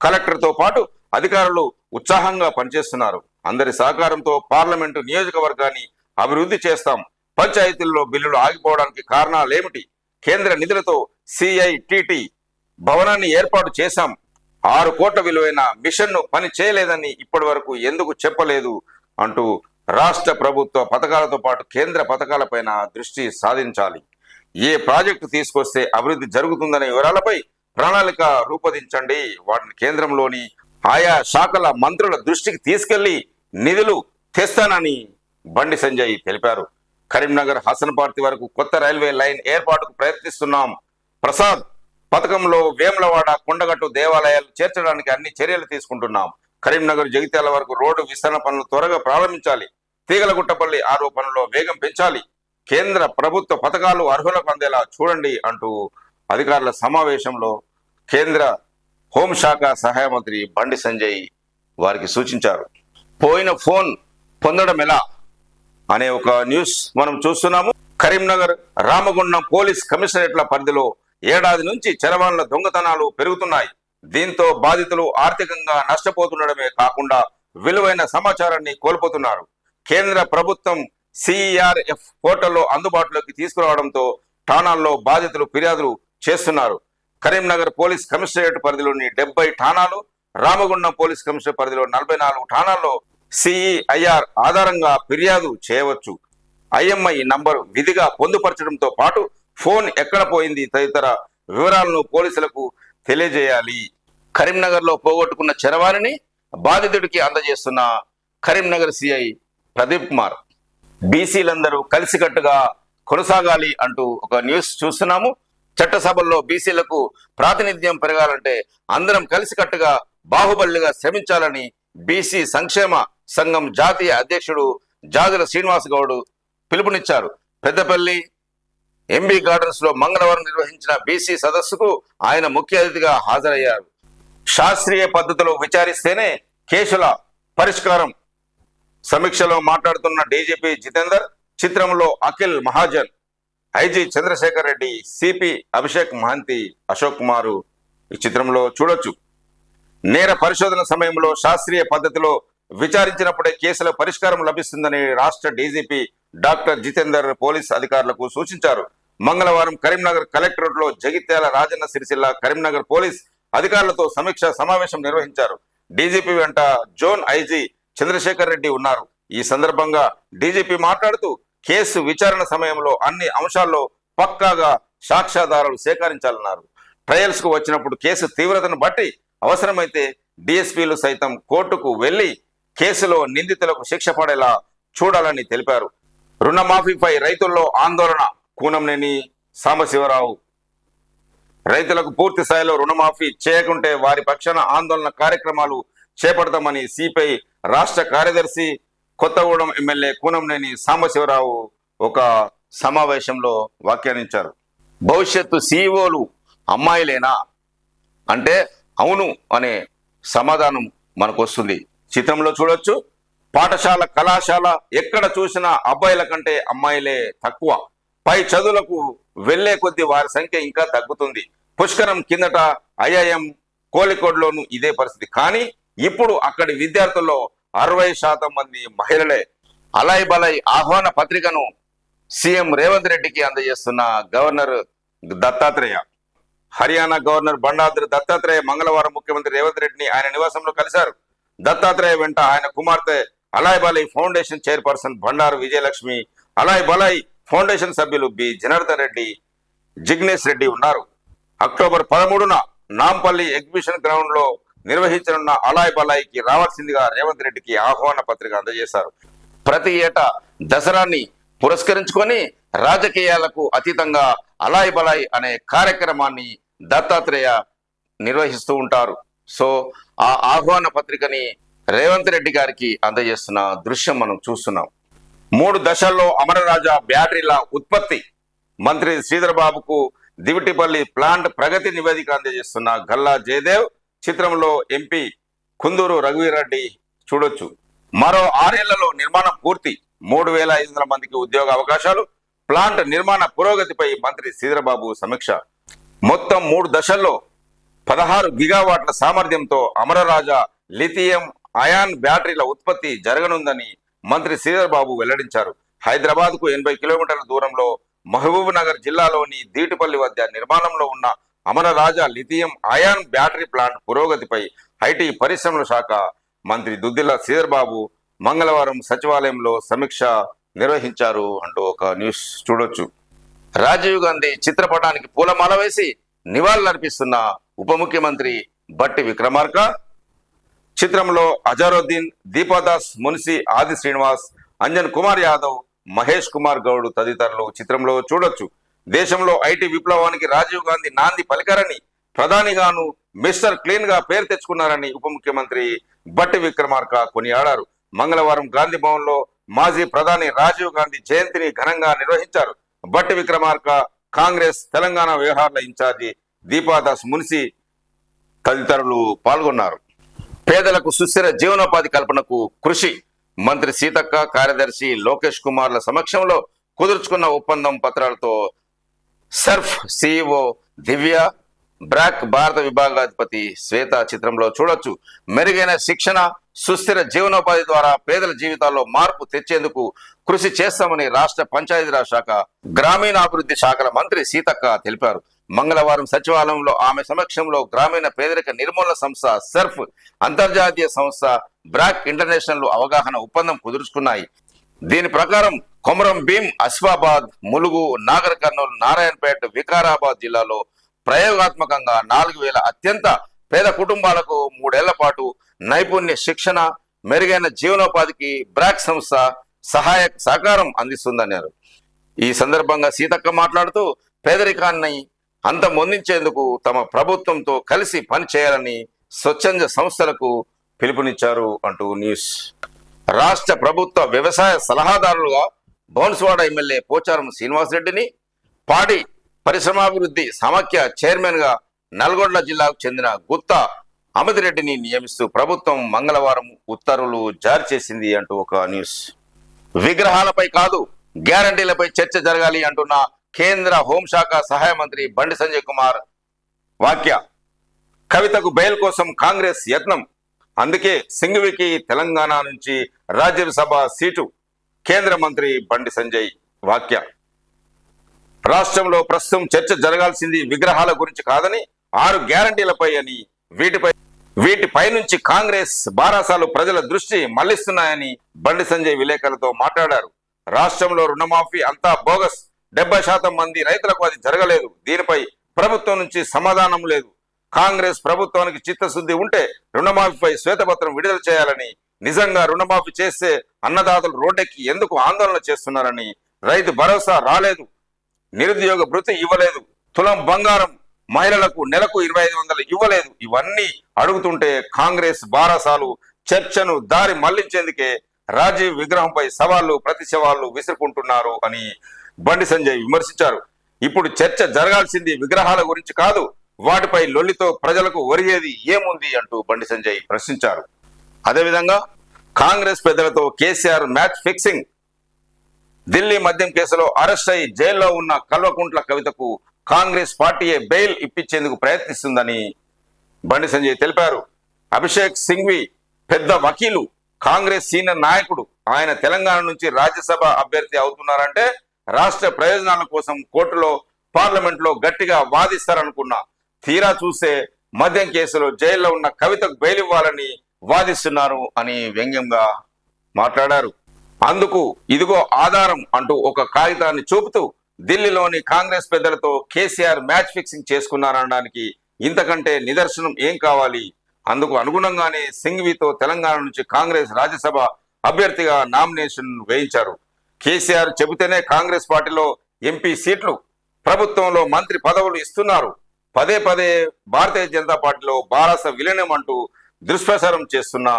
కలెక్టర్ తో పాటు అధికారులు ఉత్సాహంగా పనిచేస్తున్నారు. అందరి సహకారంతో పార్లమెంటు నియోజకవర్గాన్ని అభివృద్ధి చేస్తాం. పంచాయతీల్లో బిల్లులు ఆగిపోవడానికి కారణాలేమిటి? కేంద్ర నిధులతో సిఐటిటి భవనాన్ని ఏర్పాటు చేశాం. 6 కోట్ల విలువైన మిషన్ ను పని చేయలేదని ఇప్పటి వరకు ఎందుకు చెప్పలేదు అంటూ రాష్ట్ర ప్రభుత్వ పథకాలతో పాటు కేంద్ర పథకాలపైన దృష్టి సాధించాలి. ఏ ప్రాజెక్టు తీసుకొస్తే అభివృద్ధి జరుగుతుందనే వివరాలపై ప్రణాళిక రూపొందించండి. వాటిని కేంద్రంలోని ఆయా శాఖల మంత్రుల దృష్టికి తీసుకెళ్లి నిధులు తెస్తానని బండి సంజయ్ తెలిపారు. కరీంనగర్ హసన్పర్తి వరకు కొత్త రైల్వే లైన్ ఏర్పాటుకు ప్రయత్నిస్తున్నాం. ప్రసాద్ పథకంలో వేములవాడ, కొండగట్టు దేవాలయాలు చేర్చడానికి అన్ని చర్యలు తీసుకుంటున్నాం. కరీంనగర్ జగిత్యాల వరకు రోడ్డు విస్తరణ పనులు త్వరగా ప్రారంభించాలి. తీగలగుట్టపల్లి ఆరో పనుల్లో వేగం పెంచాలి. కేంద్ర ప్రభుత్వ పథకాలు అర్హులకు అందేలా చూడండి అంటూ అధికారుల సమావేశంలో కేంద్ర హోంశాఖ సహాయ మంత్రి బండి సంజయ్ వారికి సూచించారు. పోయిన ఫోన్ పొందడం ఎలా అనే ఒక న్యూస్ మనం చూస్తున్నాము. కరీంనగర్ రామగుండం పోలీస్ కమిషనరేట్ల పరిధిలో ఏడాది నుంచి చరవాణుల దొంగతనాలు పెరుగుతున్నాయి. దీంతో బాధితులు ఆర్థికంగా నష్టపోతుండడమే కాకుండా విలువైన సమాచారాన్ని కోల్పోతున్నారు. కేంద్ర ప్రభుత్వం సిఆర్ఎఫ్ పోర్టల్లో అందుబాటులోకి తీసుకురావడంతో ఠాణాల్లో బాధితులు ఫిర్యాదులు చేస్తున్నారు. కరీంనగర్ పోలీస్ కమిషనరేట్ పరిధిలోని 70 ఠాణాలు, రామగుండం పోలీస్ కమిషనరేట్ పరిధిలో 44 ఠాణాల్లో సిఈఐఆర్ ఆధారంగా ఫిర్యాదు చేయవచ్చు. ఐఎంఐ నంబర్ విధిగా పొందుపరచడంతో పాటు ఫోన్ ఎక్కడ పోయింది తదితర వివరాలను పోలీసులకు తెలియజేయాలి. కరీంనగర్ లో పోగొట్టుకున్న చరవాణిని బాధితుడికి అందజేస్తున్న కరీంనగర్ సిఐ ప్రదీప్ కుమార్. బీసీలందరూ కలిసికట్టుగా కొనసాగాలి అంటూ ఒక న్యూస్ చూస్తున్నాము. చట్టసభల్లో బీసీలకు ప్రాతినిధ్యం పెరగాలంటే అందరం కలిసికట్టుగా బాహుబలిగా శ్రమించాలని బీసీ సంక్షేమ సంఘం జాతీయ అధ్యక్షుడు జాజుల శ్రీనివాస్ గౌడ్ పిలుపునిచ్చారు. పెద్దపల్లి ఎంబీ గార్డెన్స్ లో మంగళవారం నిర్వహించిన బీసీ సదస్సుకు ఆయన ముఖ్య అతిథిగా హాజరయ్యారు. శాస్త్రీయ పద్ధతిలో విచారిస్తేనే కేసుల పరిష్కారం. సమీక్షలో మాట్లాడుతున్న డీజీపీ జితేందర్, చిత్రంలో అఖిల్ మహాజన్, ఐజీ చంద్రశేఖర్ రెడ్డి, సిపి అభిషేక్ మహంతి, అశోక్ కుమారు ఈ చిత్రంలో చూడొచ్చు. నేర పరిశోధన సమయంలో శాస్త్రీయ పద్ధతిలో విచారించినప్పుడే కేసుల పరిష్కారం లభిస్తుందని రాష్ట్ర డీజీపీ డాక్టర్ జితేందర్ పోలీస్ అధికారులకు సూచించారు. మంగళవారం కరీంనగర్ కలెక్టరేట్ లో జగిత్యాల, రాజన్న సిరిసిల్ల, కరీంనగర్ పోలీస్ అధికారులతో సమీక్ష సమావేశం నిర్వహించారు. డీజీపీ వెంట జోన్ ఐజీ చంద్రశేఖర్ రెడ్డి ఉన్నారు. ఈ సందర్భంగా డీజీపీ మాట్లాడుతూ కేసు విచారణ సమయంలో అన్ని అంశాల్లో పక్కాగా సాక్ష్యాధారాలు సేకరించాలన్నారు. ట్రయల్స్ కు వచ్చినప్పుడు కేసు తీవ్రతను బట్టి అవసరమైతే డిఎస్పీలు సైతం కోర్టుకు వెళ్లి కేసులో నిందితులకు శిక్ష పడేలా చూడాలని తెలిపారు. రుణమాఫీపై రైతుల్లో ఆందోళన. కూనంనేని సాంబశివరావు, రైతులకు పూర్తి స్థాయిలో రుణమాఫీ చేయకుంటే వారి పక్షాన ఆందోళన కార్యక్రమాలు చేపడతామని సిపిఐ రాష్ట్ర కార్యదర్శి కొత్తగూడెం ఎమ్మెల్యే కూనంనేని సాంబశివరావు ఒక సమావేశంలో వ్యాఖ్యానించారు. భవిష్యత్తు సీఈఓలు అమ్మాయిలేనా అంటే అవును అనే సమాధానం మనకు వస్తుంది. చిత్రంలో చూడొచ్చు, పాఠశాల కళాశాల ఎక్కడ చూసినా అబ్బాయిల కంటే అమ్మాయిలే తక్కువ. పై చదువులకు వెళ్లే కొద్దీ వారి సంఖ్య ఇంకా తగ్గుతుంది. పుష్కరం కిందట ఐఐఎం కోలికోడ్లోనూ ఇదే పరిస్థితి. కానీ ఇప్పుడు అక్కడి విద్యార్థుల్లో 60% మంది మహిళలే. అలాయ్ బలాయ్ ఆహ్వాన పత్రికను సీఎం రేవంత్ రెడ్డికి అందజేస్తున్న గవర్నర్ దత్తాత్రేయ. హర్యానా గవర్నర్ బండారు దత్తాత్రేయ మంగళవారం ముఖ్యమంత్రి రేవంత్ రెడ్డిని ఆయన నివాసంలో కలిశారు. దత్తాత్రేయ వెంట ఆయన కుమార్తె Alai Balai foundation chairperson Bandaru Vijayalakshmi, Alai Balai foundation సభ్యులు బి జనార్దన్ రెడ్డి, జిగ్నేష్ రెడ్డి ఉన్నారు. అక్టోబర్ 13న నాంపల్లి ఎగ్జిబిషన్ గ్రౌండ్ లో నిర్వహించనున్న అలాయ్ బలాయ్కి రావాల్సిందిగా రేవంత్ రెడ్డికి ఆహ్వాన పత్రిక అందజేశారు. ప్రతి ఏటా దసరాన్ని పురస్కరించుకొని రాజకీయాలకు అతీతంగా అలాయ్ బలాయ్ అనే కార్యక్రమాన్ని దత్తాత్రేయ నిర్వహిస్తూ ఉంటారు. సో ఆ ఆహ్వాన పత్రికని రేవంత్ రెడ్డి గారికి అందజేస్తున్న దృశ్యం మనం చూస్తున్నాం. 3 దశల్లో అమరరాజా బ్యాటరీల ఉత్పత్తి. మంత్రి శ్రీధర్ బాబుకు దివిటిపల్లి ప్లాంట్ ప్రగతి నివేదిక అందజేస్తున్న గల్లా జయదేవ్. చిత్రంలో ఎంపీ కుందూరు రఘువీరెడ్డి చూడొచ్చు. మరో 6 ఏళ్లలో నిర్మాణం పూర్తి, 3500 మందికి ఉద్యోగ అవకాశాలు. ప్లాంట్ నిర్మాణ పురోగతిపై మంత్రి శ్రీధర్ బాబు సమీక్ష. మొత్తం 3 దశల్లో 16 గిగావాట్ల సామర్థ్యంతో అమరరాజా లిథియం అయాన్ బ్యాటరీల ఉత్పత్తి జరగనుందని మంత్రి శ్రీధర్ బాబు వెల్లడించారు. హైదరాబాద్ కు 80 కిలోమీటర్ల దూరంలో మహబూబ్ నగర్ జిల్లాలోని దీటిపల్లి వద్ద నిర్మాణంలో ఉన్న Amara Raja lithium ion battery plant పురోగతిపై ఐటీ పరిశ్రమల శాఖ మంత్రి దుద్దిల్ల శ్రీధర్ బాబు మంగళవారం సచివాలయంలో సమీక్ష నిర్వహించారు అంటూ ఒక న్యూస్ చూడొచ్చు. రాజీవ్ గాంధీ చిత్రపటానికి పూలమాల వేసి నివాళులర్పిస్తున్న ఉప ముఖ్యమంత్రి బట్టి విక్రమార్క. చిత్రంలో అజారుద్దీన్, దీపాదాస్ మున్సి, ఆది శ్రీనివాస్, అంజన్ కుమార్ యాదవ్, మహేష్ కుమార్ గౌడ్ తదితరులు చిత్రంలో చూడొచ్చు. దేశంలో ఐటీ విప్లవానికి రాజీవ్ గాంధీ నాంది పలికారని, ప్రధానిగాను మిస్టర్ క్లీన్ గా పేరు తెచ్చుకున్నారని ఉప ముఖ్యమంత్రి బట్టి విక్రమార్క కొనియాడారు. మంగళవారం గాంధీ భవన్ లో మాజీ ప్రధాని రాజీవ్ గాంధీ జయంతిని ఘనంగా నిర్వహించారు. బట్టి విక్రమార్క, కాంగ్రెస్ తెలంగాణ వ్యవహారాల ఇన్ఛార్జి దీపాదాస్ మున్సి తదితరులు పాల్గొన్నారు. పేదలకు సుస్థిర జీవనోపాధి కల్పనకు కృషి. మంత్రి సీతక్క, కార్యదర్శి లోకేష్ కుమార్ల సమక్షంలో కుదుర్చుకున్న ఒప్పందం పత్రాలతో సర్ఫ్ సిఇఓ దివ్య, బ్రాక్ భారత విభాగాధిపతి శ్వేత చిత్రంలో చూడొచ్చు. మెరుగైన శిక్షణ, సుస్థిర జీవనోపాధి ద్వారా పేదల జీవితాల్లో మార్పు తెచ్చేందుకు కృషి చేస్తామని రాష్ట్ర పంచాయతీరాజ్ శాఖ, గ్రామీణాభివృద్ధి శాఖల మంత్రి సీతక్క తెలిపారు. మంగళవారం సచివాలయంలో ఆమె సమక్షంలో గ్రామీణ పేదరిక నిర్మూలన సంస్థ సర్ఫ్, అంతర్జాతీయ సంస్థ బ్రాక్ ఇంటర్నేషనల్ అవగాహన ఒప్పందం కుదుర్చుకున్నాయి. దీని ప్రకారం కొమరం భీం, ఆసిఫాబాద్, ములుగు, నాగర్ కర్నూలు, నారాయణపేట, వికారాబాద్ జిల్లాలో ప్రయోగాత్మకంగా 4000 అత్యంత పేద కుటుంబాలకు 3 ఏళ్ల పాటు నైపుణ్య శిక్షణ, మెరుగైన జీవనోపాధికి బ్రాక్ సంస్థ సహకారం అందిస్తుందన్నారు. ఈ సందర్భంగా సీతక్క మాట్లాడుతూ పేదరికాన్ని అంతమొందించేందుకు తమ ప్రభుత్వంతో కలిసి పనిచేయాలని స్వచ్ఛంద సంస్థలకు పిలుపునిచ్చారు అంటూ న్యూస్. రాష్ట్ర ప్రభుత్వ వ్యవసాయ సలహాదారులుగా బౌన్స్వాడ ఎమ్మెల్యే పోచారం శ్రీనివాసరెడ్డిని, పాడి పరిశ్రమాభివృద్ధి సమాఖ్య చైర్మన్ గా నల్గొండ జిల్లాకు చెందిన గుత్తా అమితిరెడ్డిని నియమిస్తూ ప్రభుత్వం మంగళవారం ఉత్తర్వులు జారీ చేసింది అంటూ ఒక న్యూస్. విగ్రహాలపై కాదు, గ్యారంటీలపై చర్చ జరగాలి అంటున్న కేంద్ర హోంశాఖ సహాయ మంత్రి బండి సంజయ్ కుమార్ వాక్య. కవితకు బెయిల్ కోసం కాంగ్రెస్ యత్నం, అందుకే సింఘవికి తెలంగాణ నుంచి రాజ్యసభ సీటు. కేంద్ర మంత్రి బండి సంజయ్ వాక్య. రాష్ట్రంలో ప్రస్తుతం చర్చ జరగాల్సింది విగ్రహాల గురించి కాదని, 6 గ్యారంటీలపై అని, వీటిపై నుంచి కాంగ్రెస్ బారాసాలు ప్రజల దృష్టి మళ్లిస్తున్నాయని బండి సంజయ్ విలేకరులతో మాట్లాడారు. రాష్ట్రంలో రుణమాఫీ అంతా బోగస్, 70% మంది రైతులకు అది జరగలేదు. దీనిపై ప్రభుత్వం నుంచి సమాధానం లేదు. కాంగ్రెస్ ప్రభుత్వానికి చిత్తశుద్ధి ఉంటే రుణమాఫీపై శ్వేతపత్రం విడుదల చేయాలని, నిజంగా రుణమాఫీ చేస్తే అన్నదాతలు రోడ్డెక్కి ఎందుకు ఆందోళన చేస్తున్నారని, రైతు భరోసా రాలేదు, నిరుద్యోగ భృతి ఇవ్వలేదు, తులం బంగారం మహిళలకు నెలకు 2500 ఇవ్వలేదు, ఇవన్నీ అడుగుతుంటే కాంగ్రెస్ బారాసాలు చర్చను దారి మళ్లించేందుకే రాజీవ్ విగ్రహంపై సవాళ్లు ప్రతి సవాళ్లు విసురుకుంటున్నారు అని బండి సంజయ్ విమర్శించారు. ఇప్పుడు చర్చ జరగాల్సింది విగ్రహాల గురించి కాదు, వాటిపై లొల్లితో ప్రజలకు ఒరిగేది ఏముంది అంటూ బండి సంజయ్ ప్రశ్నించారు. అదేవిధంగా కాంగ్రెస్ పెద్దలతో కేసీఆర్ మ్యాచ్ ఫిక్సింగ్. ఢిల్లీ మద్యం కేసులో అరెస్ట్ అయి జైల్లో ఉన్న కల్వకుంట్ల కవితకు కాంగ్రెస్ పార్టీయే బెయిల్ ఇప్పించేందుకు ప్రయత్నిస్తుందని బండి సంజయ్ తెలిపారు. అభిషేక్ సింఘ్వి పెద్ద వకీలు, కాంగ్రెస్ సీనియర్ నాయకుడు. ఆయన తెలంగాణ నుంచి రాజ్యసభ అభ్యర్థి అవుతున్నారంటే రాష్ట్ర ప్రయోజనాల కోసం కోర్టులో, పార్లమెంట్లో గట్టిగా వాదిస్తారనుకున్నా, తీరా చూస్తే మద్యం కేసులో జైల్లో ఉన్న కవితకు బెయిల్ ఇవ్వాలని వాదిస్తున్నారు అని వ్యంగ్యంగా మాట్లాడారు. అందుకు ఇదిగో ఆధారం అంటూ ఒక కాగితాన్ని చూపుతూ ఢిల్లీలోని కాంగ్రెస్ పెద్దలతో కేసీఆర్ మ్యాచ్ ఫిక్సింగ్ చేసుకున్నారనడానికి ఇంతకంటే నిదర్శనం ఏం కావాలి? అందుకు అనుగుణంగానే సింఘ్వితో తెలంగాణ నుంచి కాంగ్రెస్ రాజ్యసభ అభ్యర్థిగా నామినేషన్ వేయించారు. కేసీఆర్ చెబితేనే కాంగ్రెస్ పార్టీలో ఎంపీ సీట్లు, ప్రభుత్వంలో మంత్రి పదవులు ఇస్తున్నారు. పదే పదే భారతీయ జనతా పార్టీలో బారాస విలీనం అంటూ దుష్ప్రచారం చేస్తున్న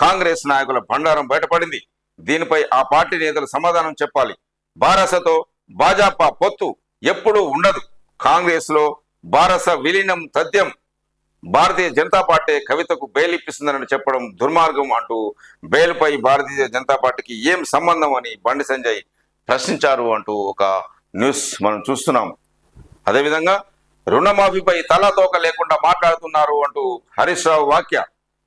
కాంగ్రెస్ నాయకుల బండారం బయటపడింది. దీనిపై ఆ పార్టీ నేతలు సమాధానం చెప్పాలి. బారాసతో భాజపా పొత్తు ఎప్పుడూ ఉండదు. కాంగ్రెస్ లో బారాస విలీనం తథ్యం. భారతీయ జనతా పార్టీ కవితకు బెయిల్ ఇప్పిస్తుందని చెప్పడం దుర్మార్గం అంటూ బెయిల్పై భారతీయ జనతా పార్టీకి ఏం సంబంధం అని బండి సంజయ్ ప్రశ్నించారు అంటూ ఒక న్యూస్ మనం చూస్తున్నాం. అదేవిధంగా రుణమాఫీపై తలాతోక లేకుండా మాట్లాడుతున్నారు అంటూ హరీష్ రావు వ్యాఖ్య.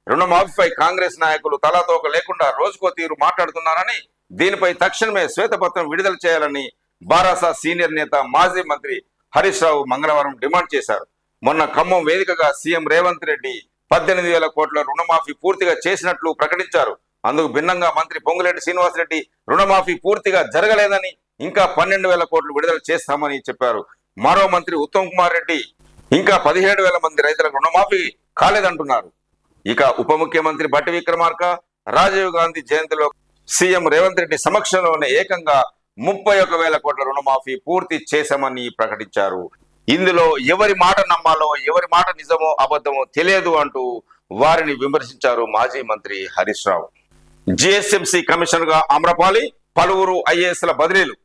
రుణమాఫీపై కాంగ్రెస్ నాయకులు తలాతోక లేకుండా రోజుకో తీరు మాట్లాడుతున్నారని, దీనిపై తక్షణమే శ్వేతపత్రం విడుదల చేయాలని బారాస సీనియర్ నేత మాజీ మంత్రి హరీష్ రావు మంగళవారం డిమాండ్ చేశారు. మొన్న ఖమ్మం వేదికగా సీఎం రేవంత్ రెడ్డి 18,000 కోట్ల రుణమాఫీ పూర్తిగా చేసినట్లు ప్రకటించారు. అందుకు భిన్నంగా మంత్రి పొంగులేటి శ్రీనివాసరెడ్డి రుణమాఫీ పూర్తిగా జరగలేదని, ఇంకా 12,000 కోట్లు విడుదల చేస్తామని చెప్పారు. మరో మంత్రి ఉత్తమ్ కుమార్ రెడ్డి ఇంకా 17,000 మంది రైతులకు రుణమాఫీ కాలేదంటున్నారు. ఇక ఉప ముఖ్యమంత్రి బట్టి విక్రమార్క రాజీవ్ గాంధీ జయంతిలో సీఎం రేవంత్ రెడ్డి సమక్షంలోనే ఏకంగా 31,000 కోట్ల రుణమాఫీ పూర్తి చేశామని ప్రకటించారు. ఇందులో ఎవరి మాట నమ్మాలో, ఎవరి మాట నిజమో అబద్ధమో తెలియదు అంటూ వారిని విమర్శించారు మాజీ మంత్రి హరీష్ రావు. జిహెచ్ఎంసీ కమిషనర్ గా ఆమ్రపాలి, పలువురు ఐఏఎస్ల బదిలీలు.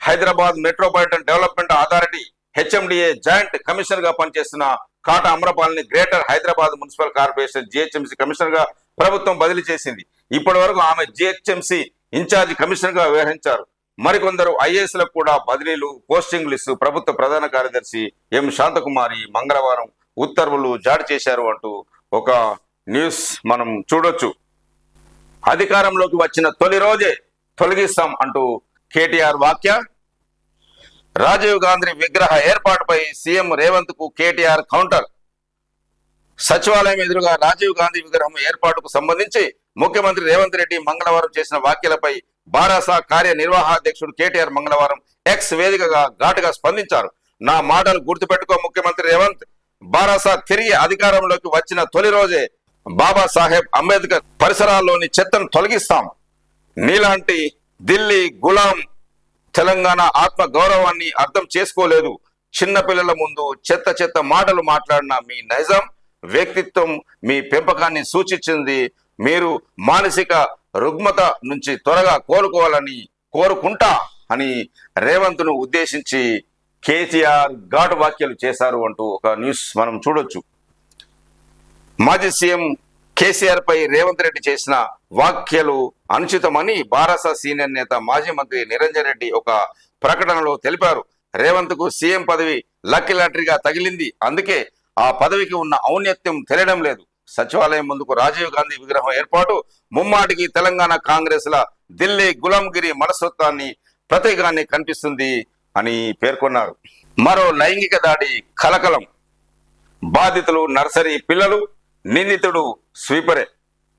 Hyderabad metropolitan development authority HMDA joint commissioner గా పనిచేస్తున్న కాటా ఆమ్రపాలిని greater Hyderabad municipal corporation GHMC commissioner గా ప్రభుత్వం బదిలీ చేసింది. ఇప్పటి వరకు ఆమె జిహెచ్ఎంసీ ఇన్ఛార్జి కమిషనర్ గా వ్యవహరించారు. మరికొందరు ఐఏఎస్లకు కూడా బదిలీలు, పోస్టింగ్ లిస్టు ప్రభుత్వ ప్రధాన కార్యదర్శి ఎం శాంతకుమారి మంగళవారం ఉత్తర్వులు జారీ చేశారు అంటూ ఒక న్యూస్ మనం చూడొచ్చు. అధికారంలోకి వచ్చిన తొలి రోజే తొలగిస్తాం అంటూ కేటీఆర్ వ్యాఖ్య. రాజీవ్ గాంధీ విగ్రహ ఏర్పాటుపై సీఎం రేవంత్ కు కేటీఆర్ కౌంటర్. సచివాలయం ఎదురుగా రాజీవ్ గాంధీ విగ్రహం ఏర్పాటుకు సంబంధించి ముఖ్యమంత్రి రేవంత్ రెడ్డి మంగళవారం చేసిన వ్యాఖ్యలపై బారాస కార్యనిర్వాహాధ్యక్షుడు కేటీఆర్ మంగళవారం ఎక్స్ వేదికగా ఘాటుగా స్పందించారు. నా మాటలు గుర్తుపెట్టుకో ముఖ్యమంత్రి రేవంత్, బారాస తిరిగి అధికారంలోకి వచ్చిన తొలి రోజే బాబాసాహెబ్ అంబేద్కర్ పరిసరాల్లోని చెత్తను తొలగిస్తాం. నీలాంటి ఢిల్లీ గులాం తెలంగాణ ఆత్మ గౌరవాన్ని అర్థం చేసుకోలేదు. చిన్నపిల్లల ముందు చెత్త మాటలు మాట్లాడిన మీ నైజాం వ్యక్తిత్వం మీ పెంపకాన్ని సూచించింది. మీరు మానసిక రుగ్మత నుంచి త్వరగా కోలుకోవాలని కోరుకుంటా అని రేవంత్ ను ఉద్దేశించి కేసీఆర్ ఘాటు వ్యాఖ్యలు చేశారు అంటూ ఒక న్యూస్ మనం చూడొచ్చు. మాజీ సీఎం కేసీఆర్ పై రేవంత్ రెడ్డి చేసిన వ్యాఖ్యలు అనుచితమని బారాస సీనియర్ నేత మాజీ మంత్రి నిరంజన్ రెడ్డి ఒక ప్రకటనలో తెలిపారు. రేవంత్ కు సీఎం పదవి లక్కీ లాటరీగా తగిలింది. అందుకే ఆ పదవికి ఉన్న ఔన్నత్యం తెలియడం లేదు. సచివాలయం ముందుకు రాజీవ్ గాంధీ విగ్రహం ఏర్పాటు ముమ్మాటికి తెలంగాణ కాంగ్రెస్ ల ఢిల్లీ గులాంగిరి మనస్తత్వాన్ని ప్రతీకాన్ని కనిపిస్తుంది అని పేర్కొన్నారు. మరో లైంగిక దాడి కలకలం. బాధితులు నర్సరీ పిల్లలు, నిందితుడు స్వీపరే.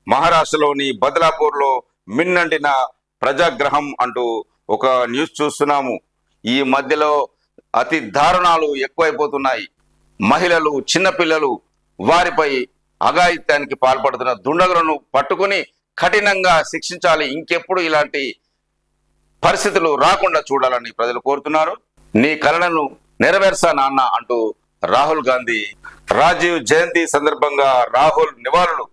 మహారాష్ట్రలోని బదలాపూర్ లో మిన్నంటిన ప్రజాగ్రహం అంటూ ఒక న్యూస్ చూస్తున్నాము. ఈ మధ్యలో అతి దారుణాలు ఎక్కువైపోతున్నాయి. మహిళలు, చిన్నపిల్లలు, వారిపై అఘాయిత్యానికి పాల్పడుతున్న దుండగులను పట్టుకుని కఠినంగా శిక్షించాలి. ఇంకెప్పుడు ఇలాంటి పరిస్థితులు రాకుండా చూడాలని ప్రజలు కోరుతున్నారు. నీ కలలను నెరవేర్సా నాన్న అంటూ రాహుల్ గాంధీ. రాజీవ్ జయంతి సందర్భంగా రాహుల్ నివాళులు.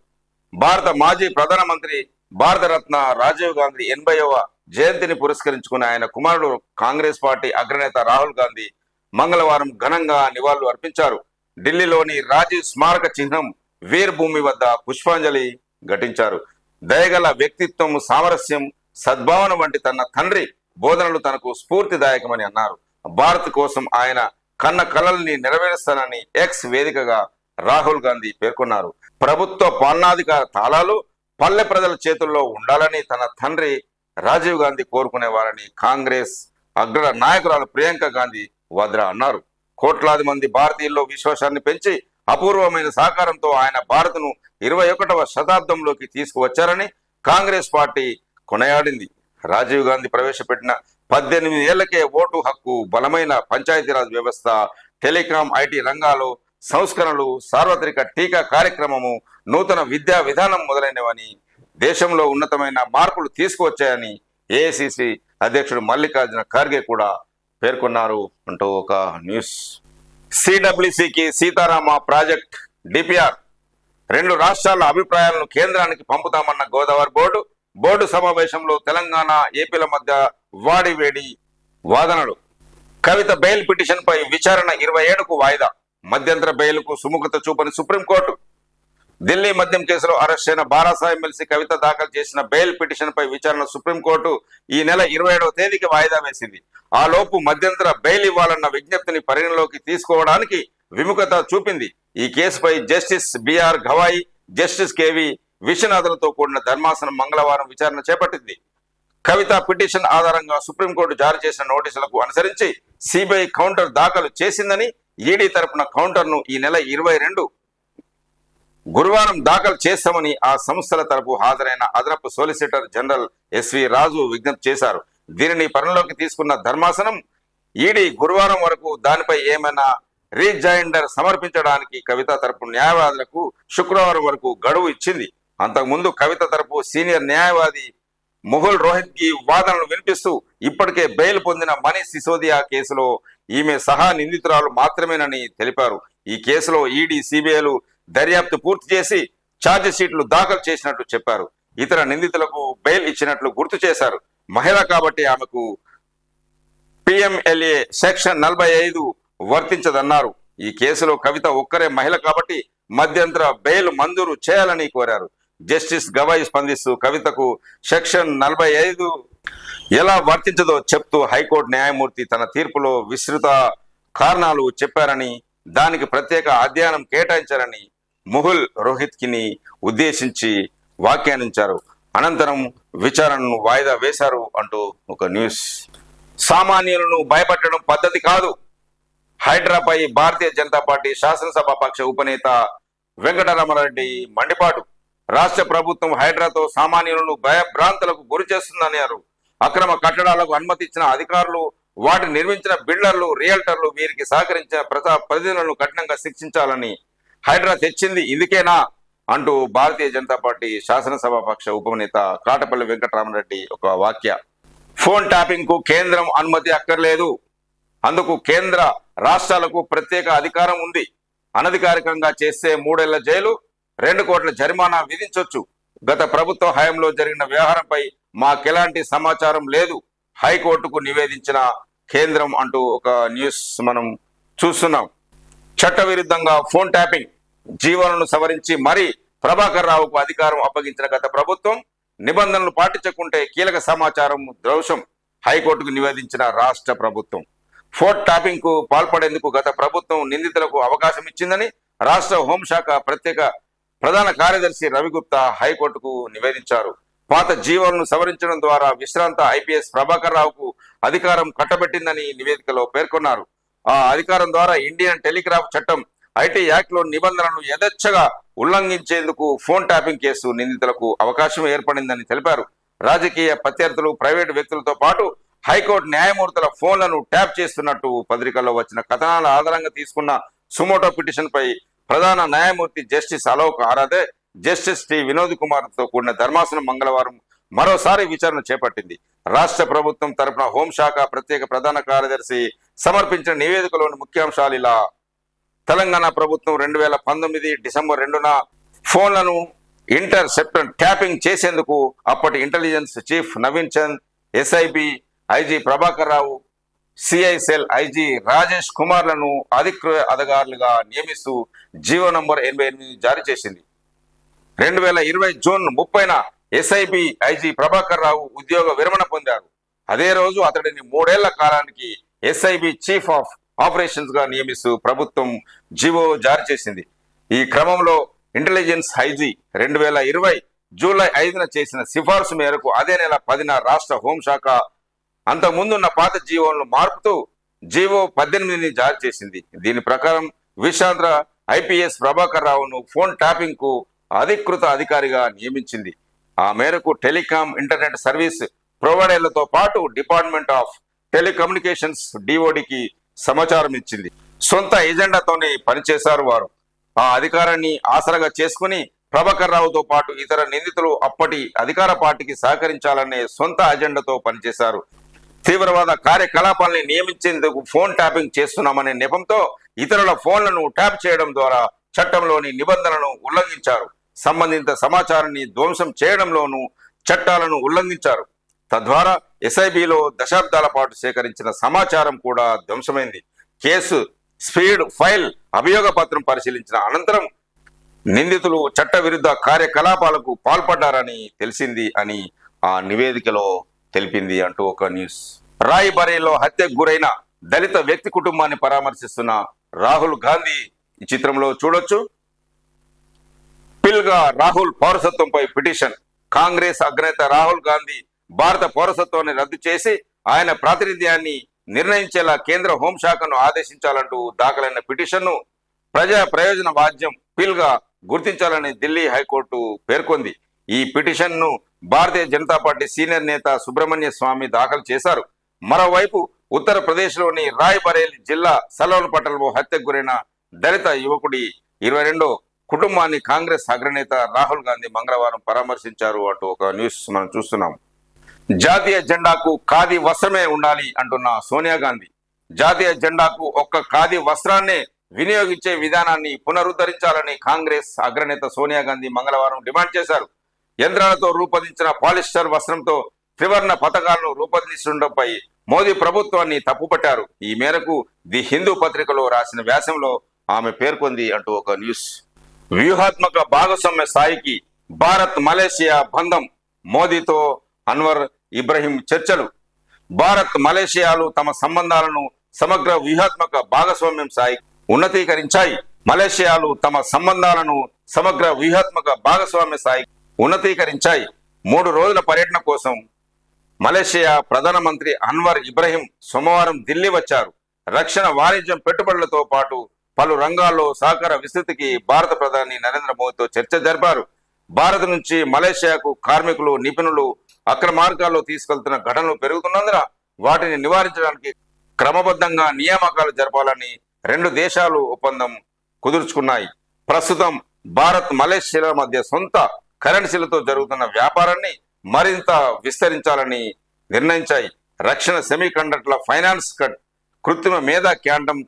భారత మాజీ ప్రధానమంత్రి, భారతరత్న రాజీవ్ గాంధీ 80వ జయంతిని పురస్కరించుకుని ఆయన కుమారుడు కాంగ్రెస్ పార్టీ అగ్రనేత రాహుల్ గాంధీ మంగళవారం ఘనంగా నివాళులు అర్పించారు. ఢిల్లీలోని రాజీవ్ స్మారక చిహ్నం వీర్ భూమి వద్ద పుష్పాంజలి ఘటించారు. దయగల వ్యక్తిత్వం, సామరస్యం, సద్భావన వంటి తన తండ్రి బోధనలు తనకు స్ఫూర్తిదాయకమని అన్నారు. భారత్ కోసం ఆయన కన్న కలల్ని నెరవేరుస్తానని ఎక్స్ వేదికగా రాహుల్ గాంధీ పేర్కొన్నారు. ప్రభుత్వ పాలనాధికార తాళాలు పల్లె ప్రజల చేతుల్లో ఉండాలని తన తండ్రి రాజీవ్ గాంధీ కోరుకునేవారని కాంగ్రెస్ అగ్ర నాయకురాలు ప్రియాంక గాంధీ వాద్రా అన్నారు. కోట్లాది మంది భారతీయుల్లో విశ్వాసాన్ని పెంచి అపూర్వమైన సహకారంతో ఆయన భారత్ను 21వ శతాబ్దంలోకి తీసుకువచ్చారని కాంగ్రెస్ పార్టీ కొనియాడింది. రాజీవ్ గాంధీ ప్రవేశపెట్టిన 18 ఏళ్లకే ఓటు హక్కు, బలమైన పంచాయతీరాజ్ వ్యవస్థ, టెలికాం, ఐటీ రంగాల్లో సంస్కరణలు, సార్వత్రిక టీకా కార్యక్రమము, నూతన విద్యా విధానం మొదలైనవని దేశంలో ఉన్నతమైన మార్పులు తీసుకువచ్చాయని ఏఐసిసి అధ్యక్షుడు మల్లికార్జున ఖర్గే కూడా పేర్కొన్నారు అంటూ ఒక న్యూస్. సిడబ్ల్యూసికి సీతారామ ప్రాజెక్ట్ డిపిఆర్ 2 రాష్ట్రాల అభిప్రాయాలను కేంద్రానికి పంపుతామన్న గోదావరి బోర్డు సమావేశంలో తెలంగాణ, ఏపీల మధ్య వాడివేడి వాదనలు. కవిత బెయిల్ పిటిషన్ పై విచారణ 27కు వాయిదా. మధ్యంతర బెయిల్కు సుముఖత చూపని సుప్రీంకోర్టు. ఢిల్లీ మద్యం కేసులో అరెస్ట్ అయిన బారాసా ఎమ్మెల్సీ కవిత దాఖలు చేసిన బెయిల్ పిటిషన్ పై విచారణ సుప్రీంకోర్టు ఈ నెల 27వ తేదీకి వాయిదా వేసింది. ఆ లోపు మధ్యంతర బెయిల్ ఇవ్వాలన్న విజ్ఞప్తిని పరిగణలోకి తీసుకోవడానికి విముఖత చూపింది. ఈ కేసుపై justice BR Gavai, justice KV విశ్వనాథులతో కూడిన ధర్మాసనం మంగళవారం విచారణ చేపట్టింది. కవిత పిటిషన్ ఆధారంగా సుప్రీంకోర్టు జారీ చేసిన నోటీసులకు అనుసరించి సిబిఐ కౌంటర్ దాఖలు చేసిందని, ఈడీ తరపున కౌంటర్ను ఈ నెల 22 గురువారం దాఖలు చేస్తామని ఆ సంస్థల తరపు హాజరైన అదనపు సోలిసిటర్ జనరల్ ఎస్వి రాజు విజ్ఞప్తి చేశారు. దీనిని పరిగణలోకి తీసుకున్న ధర్మాసనం ఈడీ గురువారం వరకు దానిపై ఏమైనా రీజైండర్ సమర్పించడానికి కవిత తరపు న్యాయవాదులకు శుక్రవారం వరకు గడువు ఇచ్చింది. అంతకుముందు కవిత తరపు సీనియర్ న్యాయవాది ముహుల్ రోహిత్గి వాదనలు వినిపిస్తూ ఇప్పటికే బెయిల్ పొందిన మనీష్ సిసోదియా కేసులో ఈమె సహా నిందితురాలు మాత్రమేనని తెలిపారు. ఈ కేసులో ఈడీ, సిబిఐలు దర్యాప్తు పూర్తి చేసి ఛార్జ్ షీట్లు దాఖలు చేసినట్టు చెప్పారు. ఇతర నిందితులకు బెయిల్ ఇచ్చినట్లు గుర్తు చేశారు. మహిళ కాబట్టి ఆమెకు పిఎంఎల్ఏ సెక్షన్ 45 వర్తించదన్నారు. ఈ కేసులో కవిత ఒక్కరే మహిళ కాబట్టి మధ్యంతర బెయిల్ మంజూరు చేయాలని కోరారు. జస్టిస్ గవాయి స్పందిస్తూ కవితకు సెక్షన్ 45 ఎలా వర్తించదో చెప్తూ హైకోర్టు న్యాయమూర్తి తన తీర్పులో విస్తృత కారణాలు చెప్పారని, దానికి ప్రత్యేక అధ్యయనం కేటాయించారని ముహుల్ రోహిత్కిని ఉద్దేశించి వ్యాఖ్యానించారు. అనంతరం విచారణను వాయిదా వేశారు అంటూ ఒక న్యూస్. సామాన్యులను భయపెట్టడం పద్ధతి కాదు. హైడ్రాపై భారతీయ జనతా పార్టీ శాసనసభాపక్ష ఉపనేత వెంకటరామరెడ్డి మండిపాటు. రాష్ట్ర ప్రభుత్వం హైడ్రాతో సామాన్యులను భయభ్రాంతులకు గురి చేస్తుందన్నారు. అక్రమ కట్టడాలకు అనుమతి ఇచ్చిన అధికారులు, వాటిని నిర్మించిన బిల్డర్లు, రియల్టర్లు, వీరికి సహకరించిన ప్రతినిధులను కఠినంగా శిక్షించాలని హైడ్రా తెచ్చింది ఇందుకేనా అంటూ భారతీయ జనతా పార్టీ శాసనసభాపక్ష ఉపనేత కాటపల్లి వెంకటరామరెడ్డి ఒక వాక్య. ఫోన్ ట్యాపింగ్ కు కేంద్రం అనుమతి అక్కర్లేదు. అందుకు కేంద్ర రాష్ట్రాలకు ప్రత్యేక అధికారం ఉంది. అనధికారికంగా చేస్తే 3 ఏళ్ల జైలు, 2 కోట్ల జరిమానా విధించొచ్చు. గత ప్రభుత్వ హయాంలో జరిగిన వ్యవహారంపై మాకెలాంటి సమాచారం లేదు, హైకోర్టుకు నివేదించిన కేంద్రం అంటూ ఒక న్యూస్ మనం చూస్తున్నాం. చట్టవిరుద్ధంగా ఫోన్ ట్యాపింగ్ జీవోలను సవరించి మరీ ప్రభాకర్ రావుకు అధికారం అప్పగించిన గత ప్రభుత్వం నిబంధనలు పాటించకుంటే కీలక సమాచారం దోషం, హైకోర్టుకు నివేదించిన రాష్ట్ర ప్రభుత్వం. ఫోన్ ట్యాపింగ్ కు పాల్పడేందుకు గత ప్రభుత్వం నిందితులకు అవకాశం ఇచ్చిందని రాష్ట్ర హోంశాఖ ప్రత్యేక ప్రధాన కార్యదర్శి రవిగుప్తా హైకోర్టుకు నివేదించారు. పాత జీవోలను సవరించడం ద్వారా విశ్రాంత ఐపీఎస్ ప్రభాకర్ రావుకు అధికారం కట్టబెట్టిందని నివేదికలో పేర్కొన్నారు. ఆ అధికారం ద్వారా ఇండియన్ టెలిగ్రాఫ్ చట్టం, ఐటీ యాక్ట్ లో నిబంధనలను యథేచ్ఛగా ఉల్లంఘించేందుకు ఫోన్ ట్యాపింగ్ కేసు నిందితులకు అవకాశం ఏర్పడిందని తెలిపారు. రాజకీయ ప్రత్యర్థులు, ప్రైవేటు వ్యక్తులతో పాటు హైకోర్టు న్యాయమూర్తుల ఫోన్లను ట్యాప్ చేస్తున్నట్టు పత్రికల్లో వచ్చిన కథనాల ఆధారంగా తీసుకున్న సుమోటో పిటిషన్ పై ప్రధాన న్యాయమూర్తి justice Alok Aradhe, justice T Vinod Kumar తో కూడిన ధర్మాసనం మంగళవారం మరోసారి విచారణ చేపట్టింది. రాష్ట్ర ప్రభుత్వం తరపున హోంశాఖ ప్రత్యేక ప్రధాన కార్యదర్శి సమర్పించిన నివేదికలోని ముఖ్యాంశాలు ఇలా. తెలంగాణ ప్రభుత్వం 2019 డిసెంబర్ 2న ఫోన్లను ఇంటర్సెప్టర్ ట్యాపింగ్ చేసేందుకు అప్పటి intelligence chief Naveen Chand, SIB IG Prabhakar Rao, CI cell IG Rajesh కుమార్లను అధికారులుగా నియమిస్తూ జీవో నంబర్ 88 జారీ చేసింది. 2020 జూన్ 30న ఎస్ఐబి ఐజీ ప్రభాకర్ రావు ఉద్యోగ విరమణ పొందారు. అదే రోజు అతడిని 3 ఏళ్ల కాలానికి ఎస్ఐబి చీఫ్ ఆఫ్ ఆపరేషన్స్ గా నియమిస్తూ ప్రభుత్వం జీవో జారీ చేసింది. ఈ క్రమంలో ఇంటెలిజెన్స్ ఐజీ 2020 జూలై 5న చేసిన సిఫార్సు మేరకు అదే నెల 10న రాష్ట్ర హోంశాఖ అంతకుముందున్న పాత జీవోలను మార్పుతూ జీవో 18ని జారీ చేసింది. దీని ప్రకారం విశాంధ్ర ఐపీఎస్ ప్రభాకర్ రావును ఫోన్ ట్యాపింగ్ కు అధికృత అధికారిగా నియమించింది. ఆ మేరకు టెలికాం ఇంటర్నెట్ సర్వీస్ ప్రొవైడర్లతో పాటు డిపార్ట్మెంట్ ఆఫ్ టెలికమ్యూనికేషన్స్ డిఓడికి సమాచారం ఇచ్చింది. సొంత ఎజెండాతోనే పనిచేశారు వారు. ఆ అధికారాన్ని ఆసరగా చేసుకుని ప్రభాకర్ రావుతో పాటు ఇతర నిందితులు అప్పటి అధికార పార్టీకి సహకరించాలనే సొంత అజెండాతో పనిచేశారు. తీవ్రవాద కార్యకలాపాలని నియమించేందుకు ఫోన్ ట్యాపింగ్ చేస్తున్నామనే నెపంతో ఇతరుల ఫోన్లను ట్యాప్ చేయడం ద్వారా చట్టంలోని నిబంధనలను ఉల్లంఘించారు. సంబంధిత సమాచారాన్ని ధ్వంసం చేయడంలోనూ చట్టాలను ఉల్లంఘించారు. తద్వారా ఎస్ఐబిలో దశాబ్దాల పాటు సేకరించిన సమాచారం కూడా ధ్వంసమైంది. కేసు స్పీడ్ ఫైల్ అభియోగ పత్రం పరిశీలించిన అనంతరం నిందితులు చట్ట విరుద్ధ కార్యకలాపాలకు పాల్పడ్డారని తెలిసింది అని ఆ నివేదికలో తెలిపింది అంటూ ఒక న్యూస్. రాయ్బరేలీలో హత్యకు గురైన దళిత వ్యక్తి కుటుంబాన్ని పరామర్శిస్తున్న రాహుల్ గాంధీ ఈ చిత్రంలో చూడొచ్చు. పిల్గా రాహుల్ పౌరసత్వంపై పిటిషన్. కాంగ్రెస్ అగ్రనేత రాహుల్ గాంధీ భారత పౌరసత్వాన్ని రద్దు చేసి ఆయన ప్రాతినిధ్యాన్ని నిర్ణయించేలా కేంద్ర హోంశాఖను ఆదేశించాలంటూ దాఖలైన పిటిషన్ను ప్రజా ప్రయోజన వాద్యం పిల్గా గుర్తించాలని ఢిల్లీ హైకోర్టు పేర్కొంది. ఈ పిటిషన్ను భారతీయ జనతా పార్టీ సీనియర్ నేత సుబ్రహ్మణ్య స్వామి దాఖలు చేశారు. మరోవైపు ఉత్తరప్రదేశ్లోని రాయ్బరేలీ జిల్లా సలోన్ పట్టణంలో హత్యకు గురైన దళిత యువకుడి 22 కుటుంబాన్ని కాంగ్రెస్ అగ్రనేత రాహుల్ గాంధీ మంగళవారం పరామర్శించారు అంటూ ఒక న్యూస్ మనం చూస్తున్నాం. జాతీయ జెండాకు ఖాదీ వస్త్రమే ఉండాలి అంటున్న సోనియా గాంధీ. జాతీయ జెండాకు ఒక్క ఖాదీ వస్త్రాన్నే వినియోగించే విధానాన్ని పునరుద్ధరించాలని కాంగ్రెస్ అగ్రనేత సోనియా గాంధీ మంగళవారం డిమాండ్ చేశారు. యంత్రాలతో రూపొందించిన పాలిస్టర్ వస్త్రంతో త్రివర్ణ పథకాలను రూపొందించడంపై మోదీ ప్రభుత్వాన్ని తప్పుపట్టారు. ఈ మేరకు ది హిందూ పత్రికలో రాసిన వ్యాసంలో ఆమె పేర్కొంది అంటూ ఒక న్యూస్. వ్యూహాత్మక భాగస్వామ్య స్థాయికి భారత్ మలేషియా బంధం. మోదీతో అన్వర్ ఇబ్రహీం చర్చలు. భారత్ మలేషియాలు తమ సంబంధాలను సమగ్ర వ్యూహాత్మక భాగస్వామ్యం స్థాయికి ఉన్నతీకరించాయి. మలేషియాలు తమ సంబంధాలను సమగ్ర వ్యూహాత్మక భాగస్వామ్య స్థాయికి ఉన్నతీకరించాయి. 3 రోజుల పర్యటన కోసం మలేషియా ప్రధానమంత్రి అన్వర్ ఇబ్రహీం సోమవారం ఢిల్లీ వచ్చారు. రక్షణ, వాణిజ్యం, పెట్టుబడులతో పాటు పలు రంగాల్లో సహకార విస్తృతికి భారత ప్రధాని నరేంద్ర మోదీతో చర్చ జరిపారు. భారత్ నుంచి మలేషియాకు కార్మికులు, నిపుణులు అక్రమార్గాల్లో తీసుకెళ్తున్న ఘటనలు పెరుగుతున్నందున వాటిని నివారించడానికి క్రమబద్ధంగా నియామకాలు జరపాలని 2 దేశాలు ఒప్పందం కుదుర్చుకున్నాయి. ప్రస్తుతం భారత్ మలేషియాల మధ్య సొంత కరెన్సీలతో జరుగుతున్న వ్యాపారాన్ని మరింత విస్తరించాలని నిర్ణయించాయి. రక్షణ, సెమీకండక్టర్ల, ఫైనాన్స్, కృత్రిమ మేధా, క్వాంటం